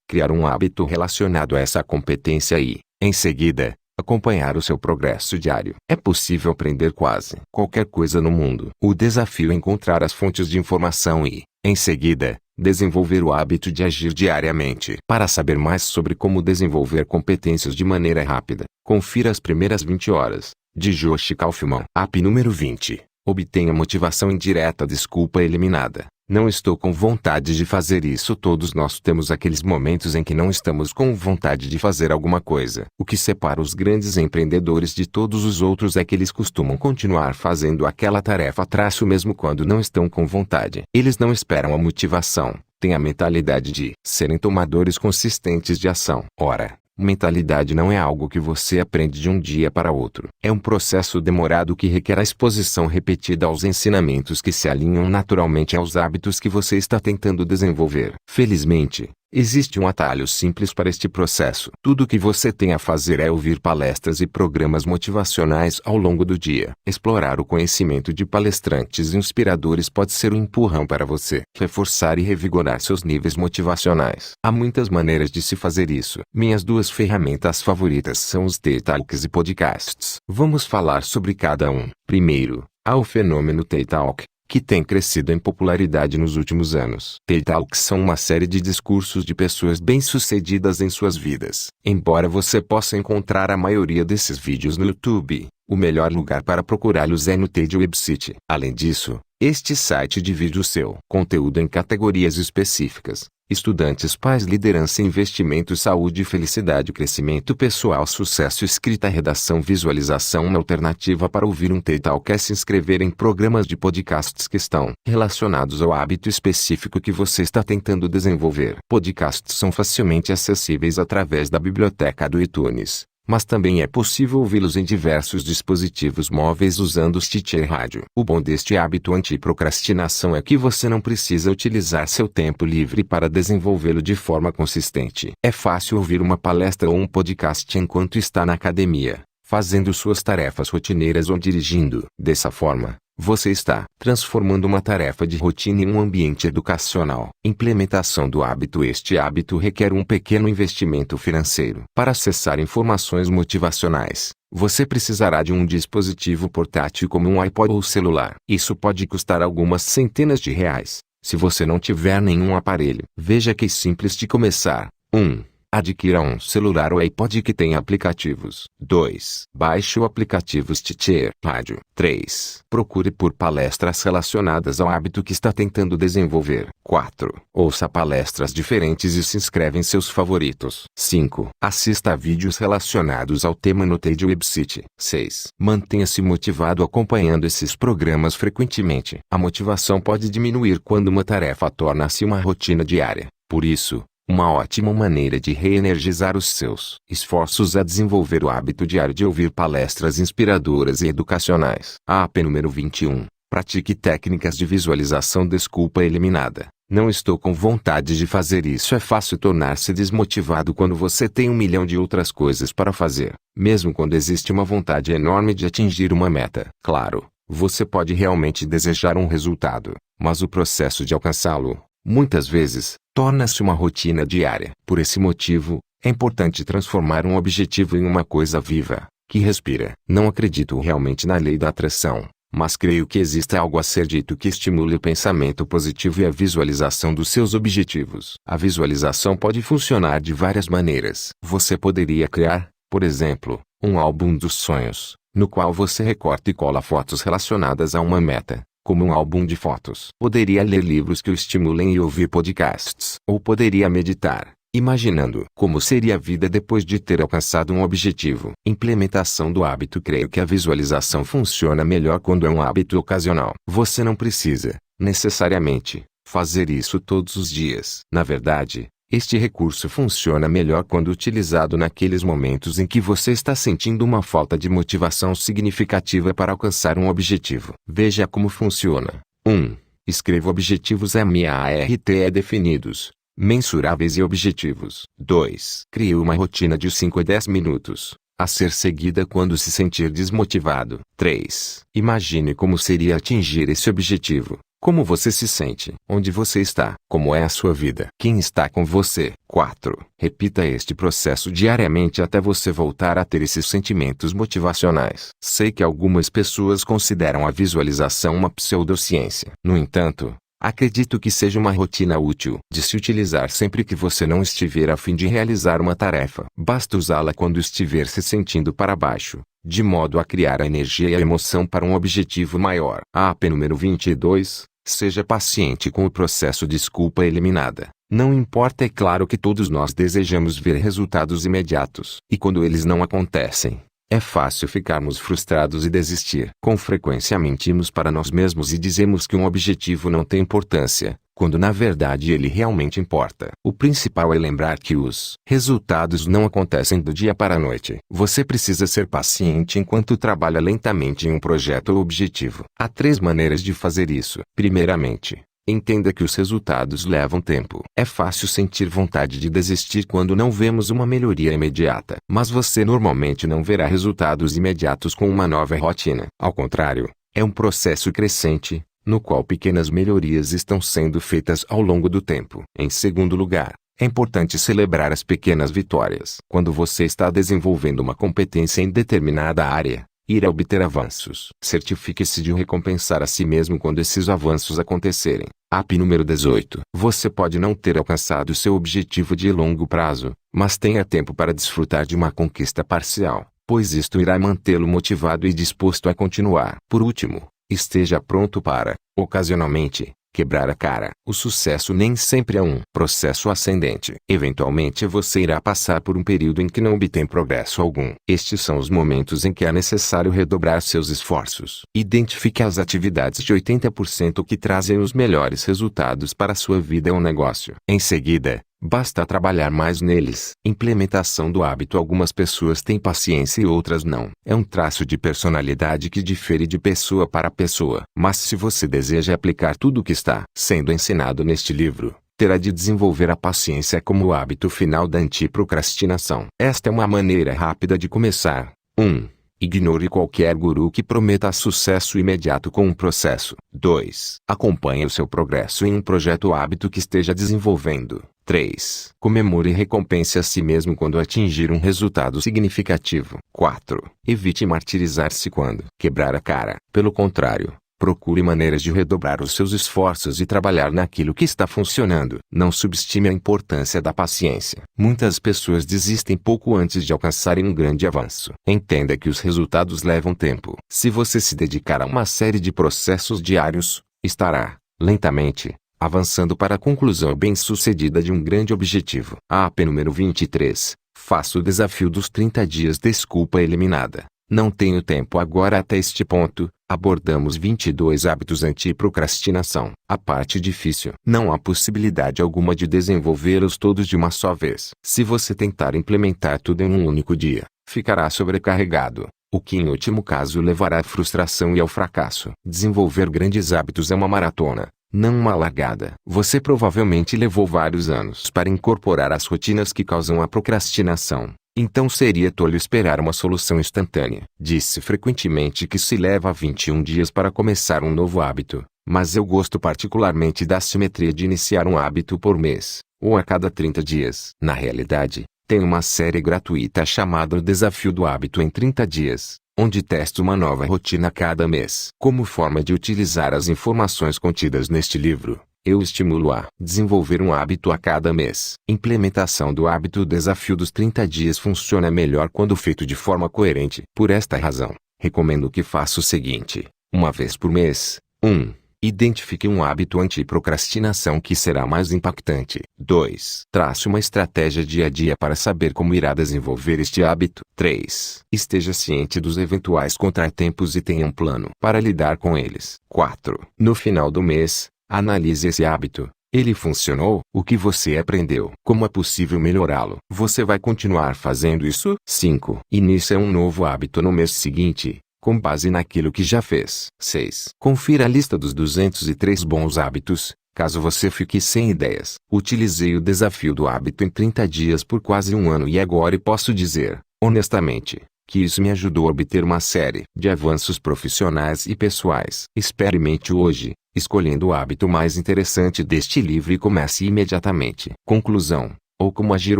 criar um hábito relacionado a essa competência e, em seguida, acompanhar o seu progresso diário. É possível aprender quase qualquer coisa no mundo. O desafio é encontrar as fontes de informação e, em seguida, desenvolver o hábito de agir diariamente. Para saber mais sobre como desenvolver competências de maneira rápida, confira as primeiras 20 horas, de Josh Kaufman. App número 20. Obtenha motivação indireta. Desculpa eliminada. Não estou com vontade de fazer isso. Todos nós temos aqueles momentos em que não estamos com vontade de fazer alguma coisa. O que separa os grandes empreendedores de todos os outros é que eles costumam continuar fazendo aquela tarefa mesmo quando não estão com vontade. Eles não esperam a motivação, têm a mentalidade de serem tomadores consistentes de ação. Ora, mentalidade não é algo que você aprende de um dia para outro. É um processo demorado que requer a exposição repetida aos ensinamentos que se alinham naturalmente aos hábitos que você está tentando desenvolver. Felizmente, existe um atalho simples para este processo. Tudo o que você tem a fazer é ouvir palestras e programas motivacionais ao longo do dia. Explorar o conhecimento de palestrantes inspiradores pode ser um empurrão para você reforçar e revigorar seus níveis motivacionais. Há muitas maneiras de se fazer isso. Minhas duas ferramentas favoritas são os TED Talks e podcasts. Vamos falar sobre cada um. Primeiro, há o fenômeno TED Talk, que tem crescido em popularidade nos últimos anos. TED Talks são uma série de discursos de pessoas bem-sucedidas em suas vidas. Embora você possa encontrar a maioria desses vídeos no YouTube, o melhor lugar para procurá-los é no TED Website. Além disso, este site divide o seu conteúdo em categorias específicas: estudantes, pais, liderança, investimento, saúde, felicidade, crescimento pessoal, sucesso, escrita, redação, visualização. Uma alternativa para ouvir um TED Talk é se inscrever em programas de podcasts que estão relacionados ao hábito específico que você está tentando desenvolver. Podcasts são facilmente acessíveis através da biblioteca do iTunes, mas também é possível ouvi-los em diversos dispositivos móveis usando o Stitcher Rádio. O bom deste hábito anti-procrastinação é que você não precisa utilizar seu tempo livre para desenvolvê-lo de forma consistente. É fácil ouvir uma palestra ou um podcast enquanto está na academia, fazendo suas tarefas rotineiras ou dirigindo. Dessa forma, você está transformando uma tarefa de rotina em um ambiente educacional. Implementação do hábito. Este hábito requer um pequeno investimento financeiro. Para acessar informações motivacionais, você precisará de um dispositivo portátil como um iPod ou celular. Isso pode custar algumas centenas de reais, se você não tiver nenhum aparelho. Veja que simples de começar. 1. Adquira um celular ou iPod que tenha aplicativos. 2. Baixe o aplicativo Stitcher Rádio. 3. Procure por palestras relacionadas ao hábito que está tentando desenvolver. 4. Ouça palestras diferentes e se inscreve em seus favoritos. 5. Assista a vídeos relacionados ao tema no TED Website. 6. Mantenha-se motivado acompanhando esses programas frequentemente. A motivação pode diminuir quando uma tarefa torna-se uma rotina diária. Por isso, uma ótima maneira de reenergizar os seus esforços é desenvolver o hábito diário de ouvir palestras inspiradoras e educacionais. App número 21. Pratique técnicas de visualização. Desculpa eliminada. Não estou com vontade de fazer isso. É fácil tornar-se desmotivado quando você tem 1 milhão de outras coisas para fazer, mesmo quando existe uma vontade enorme de atingir uma meta. Claro, você pode realmente desejar um resultado, mas o processo de alcançá-lo, muitas vezes, torna-se uma rotina diária. Por esse motivo, é importante transformar um objetivo em uma coisa viva, que respira. Não acredito realmente na lei da atração, mas creio que exista algo a ser dito que estimule o pensamento positivo e a visualização dos seus objetivos. A visualização pode funcionar de várias maneiras. Você poderia criar, por exemplo, Um álbum dos sonhos, no qual você recorta e cola fotos relacionadas a uma meta, como um álbum de fotos. Poderia ler livros que o estimulem e ouvir podcasts. Ou poderia meditar, imaginando como seria a vida depois de ter alcançado um objetivo. Implementação do hábito. Creio que a visualização funciona melhor quando é um hábito ocasional. Você não precisa, necessariamente, fazer isso todos os dias. Na verdade, este recurso funciona melhor quando utilizado naqueles momentos em que você está sentindo uma falta de motivação significativa para alcançar um objetivo. Veja como funciona. 1. Escreva objetivos MARTE definidos, mensuráveis e objetivos. 2. Crie uma rotina de 5 a 10 minutos, a ser seguida quando se sentir desmotivado. 3. Imagine como seria atingir esse objetivo. Como você se sente? Onde você está? Como é a sua vida? Quem está com você? 4. Repita este processo diariamente até você voltar a ter esses sentimentos motivacionais. Sei que algumas pessoas consideram a visualização uma pseudociência. No entanto, acredito que seja uma rotina útil de se utilizar sempre que você não estiver a fim de realizar uma tarefa. Basta usá-la quando estiver se sentindo para baixo, de modo a criar a energia e a emoção para um objetivo maior. AP número 22. Seja paciente com o processo. Desculpa eliminada. Não importa, é claro que todos nós desejamos ver resultados imediatos. E quando eles não acontecem, é fácil ficarmos frustrados e desistir. Com frequência mentimos para nós mesmos e dizemos que um objetivo não tem importância, quando na verdade ele realmente importa. O principal é lembrar que os resultados não acontecem do dia para a noite. Você precisa ser paciente enquanto trabalha lentamente em um projeto ou objetivo. Há 3 maneiras de fazer isso. Primeiramente, entenda que os resultados levam tempo. É fácil sentir vontade de desistir quando não vemos uma melhoria imediata. Mas você normalmente não verá resultados imediatos com uma nova rotina. Ao contrário, é um processo crescente, no qual pequenas melhorias estão sendo feitas ao longo do tempo. Em segundo lugar, é importante celebrar as pequenas vitórias. Quando você está desenvolvendo uma competência em determinada área, irá obter avanços. Certifique-se de recompensar a si mesmo quando esses avanços acontecerem. AP número 18. Você pode não ter alcançado seu objetivo de longo prazo, mas tenha tempo para desfrutar de uma conquista parcial, pois isto irá mantê-lo motivado e disposto a continuar. Por último, esteja pronto para, ocasionalmente, quebrar a cara. O sucesso nem sempre é um processo ascendente. Eventualmente você irá passar por um período em que não obtém progresso algum. Estes são os momentos em que é necessário redobrar seus esforços. Identifique as atividades de 80% que trazem os melhores resultados para a sua vida ou negócio. Em seguida, basta trabalhar mais neles. Implementação do hábito. Algumas pessoas têm paciência e outras não. É um traço de personalidade que difere de pessoa para pessoa. Mas se você deseja aplicar tudo o que está sendo ensinado neste livro, terá de desenvolver a paciência como o hábito final da antiprocrastinação. Esta é uma maneira rápida de começar. 1. Ignore qualquer guru que prometa sucesso imediato com um processo. 2. Acompanhe o seu progresso em um projeto ou hábito que esteja desenvolvendo. 3. Comemore e recompense a si mesmo quando atingir um resultado significativo. 4. Evite martirizar-se quando quebrar a cara. Pelo contrário, procure maneiras de redobrar os seus esforços e trabalhar naquilo que está funcionando. Não subestime a importância da paciência. Muitas pessoas desistem pouco antes de alcançarem um grande avanço. Entenda que os resultados levam tempo. Se você se dedicar a uma série de processos diários, estará, lentamente, avançando para a conclusão bem-sucedida de um grande objetivo. AP número 23. Faça o desafio dos 30 dias. Desculpa eliminada. Não tenho tempo agora. Até este ponto, abordamos 22 hábitos anti-procrastinação. A parte difícil. Não há possibilidade alguma de desenvolvê-los todos de uma só vez. Se você tentar implementar tudo em um único dia, ficará sobrecarregado, o que em último caso levará à frustração e ao fracasso. Desenvolver grandes hábitos é uma maratona, não uma largada. Você provavelmente levou vários anos para incorporar as rotinas que causam a procrastinação. Então seria tolo esperar uma solução instantânea. Disse frequentemente que se leva 21 dias para começar um novo hábito, mas eu gosto particularmente da simetria de iniciar um hábito por mês, ou a cada 30 dias. Na realidade, tem uma série gratuita chamada O Desafio do Hábito em 30 Dias, onde testo uma nova rotina cada mês. Como forma de utilizar as informações contidas neste livro, Eu estimulo a desenvolver um hábito a cada mês. Implementação do hábito. O desafio dos 30 dias funciona melhor quando feito de forma coerente. Por esta razão, recomendo que faça o seguinte: uma vez por mês. 1. Identifique um hábito anti-procrastinação que será mais impactante. 2. Trace uma estratégia dia a dia para saber como irá desenvolver este hábito. 3. Esteja ciente dos eventuais contratempos e tenha um plano para lidar com eles. 4. No final do mês, analise esse hábito. Ele funcionou? O que você aprendeu? Como é possível melhorá-lo? Você vai continuar fazendo isso? 5. Inicie um novo hábito no mês seguinte, com base naquilo que já fez. 6. Confira a lista dos 203 bons hábitos, caso você fique sem ideias. Utilizei o desafio do hábito em 30 dias por quase um ano e agora posso dizer, honestamente, que isso me ajudou a obter uma série de avanços profissionais e pessoais. Experimente hoje, escolhendo o hábito mais interessante deste livro e comece imediatamente. Conclusão, ou como agir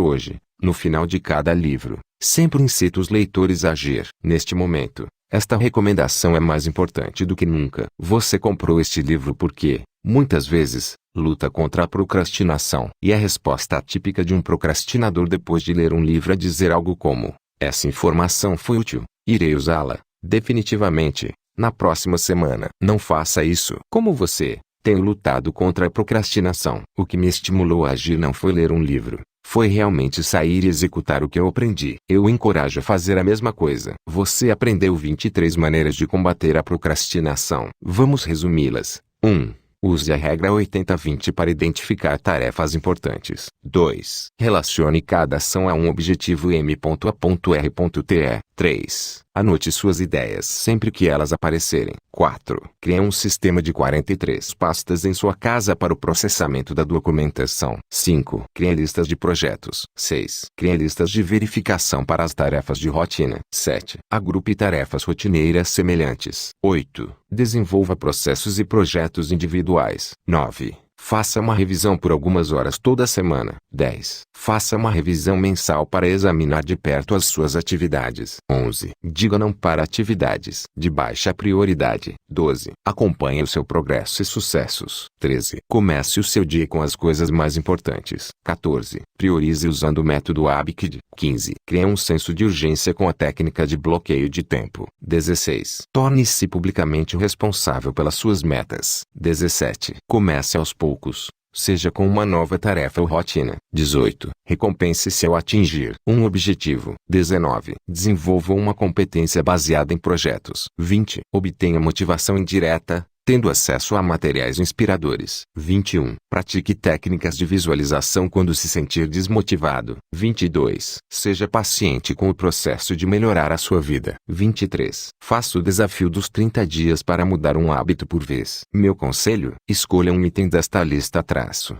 hoje. No final de cada livro, sempre incito os leitores a agir. Neste momento, esta recomendação é mais importante do que nunca. Você comprou este livro porque, muitas vezes, luta contra a procrastinação. E a resposta típica de um procrastinador depois de ler um livro é dizer algo como: essa informação foi útil, irei usá-la, definitivamente, na próxima semana. Não faça isso. Como você, tenho lutado contra a procrastinação. O que me estimulou a agir não foi ler um livro. Foi realmente sair e executar o que eu aprendi. Eu o encorajo a fazer a mesma coisa. Você aprendeu 23 maneiras de combater a procrastinação. Vamos resumi-las. 1. Use a regra 80-20 para identificar tarefas importantes. 2. Relacione cada ação a um objetivo M.A.R.T. 3. Anote suas ideias sempre que elas aparecerem. 4. Crie um sistema de 43 pastas em sua casa para o processamento da documentação. 5. Crie listas de projetos. 6. Crie listas de verificação para as tarefas de rotina. 7. Agrupe tarefas rotineiras semelhantes. 8. Desenvolva processos e projetos individuais. 9. Faça uma revisão por algumas horas toda semana. 10. Faça uma revisão mensal para examinar de perto as suas atividades. 11. Diga não para atividades de baixa prioridade. 12. Acompanhe o seu progresso e sucessos. 13. Comece o seu dia com as coisas mais importantes. 14. Priorize usando o método ABCD. 15. Crie um senso de urgência com a técnica de bloqueio de tempo. 16. Torne-se publicamente responsável pelas suas metas. 17. Comece aos poucos. Seja com uma nova tarefa ou rotina. 18. Recompense-se ao atingir um objetivo. 19. Desenvolva uma competência baseada em projetos. 20. Obtenha motivação indireta, tendo acesso a materiais inspiradores. 21. Pratique técnicas de visualização quando se sentir desmotivado. 22. Seja paciente com o processo de melhorar a sua vida. 23. Faça o desafio dos 30 dias para mudar um hábito por vez. Meu conselho: escolha um item desta lista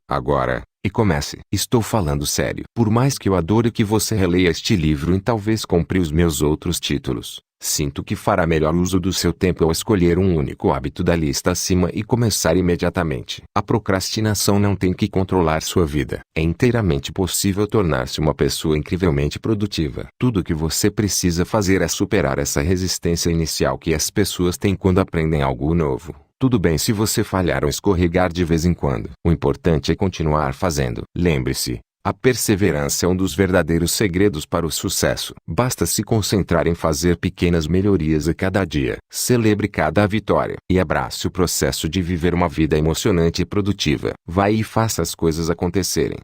agora, e comece. Estou falando sério. Por mais que eu adore que você releia este livro e talvez compre os meus outros títulos, sinto que fará melhor uso do seu tempo ao escolher um único hábito da lista acima e começar imediatamente. A procrastinação não tem que controlar sua vida. É inteiramente possível tornar-se uma pessoa incrivelmente produtiva. Tudo o que você precisa fazer é superar essa resistência inicial que as pessoas têm quando aprendem algo novo. Tudo bem se você falhar ou escorregar de vez em quando. O importante é continuar fazendo. Lembre-se, a perseverança é um dos verdadeiros segredos para o sucesso. Basta se concentrar em fazer pequenas melhorias a cada dia. Celebre cada vitória e abrace o processo de viver uma vida emocionante e produtiva. Vá e faça as coisas acontecerem.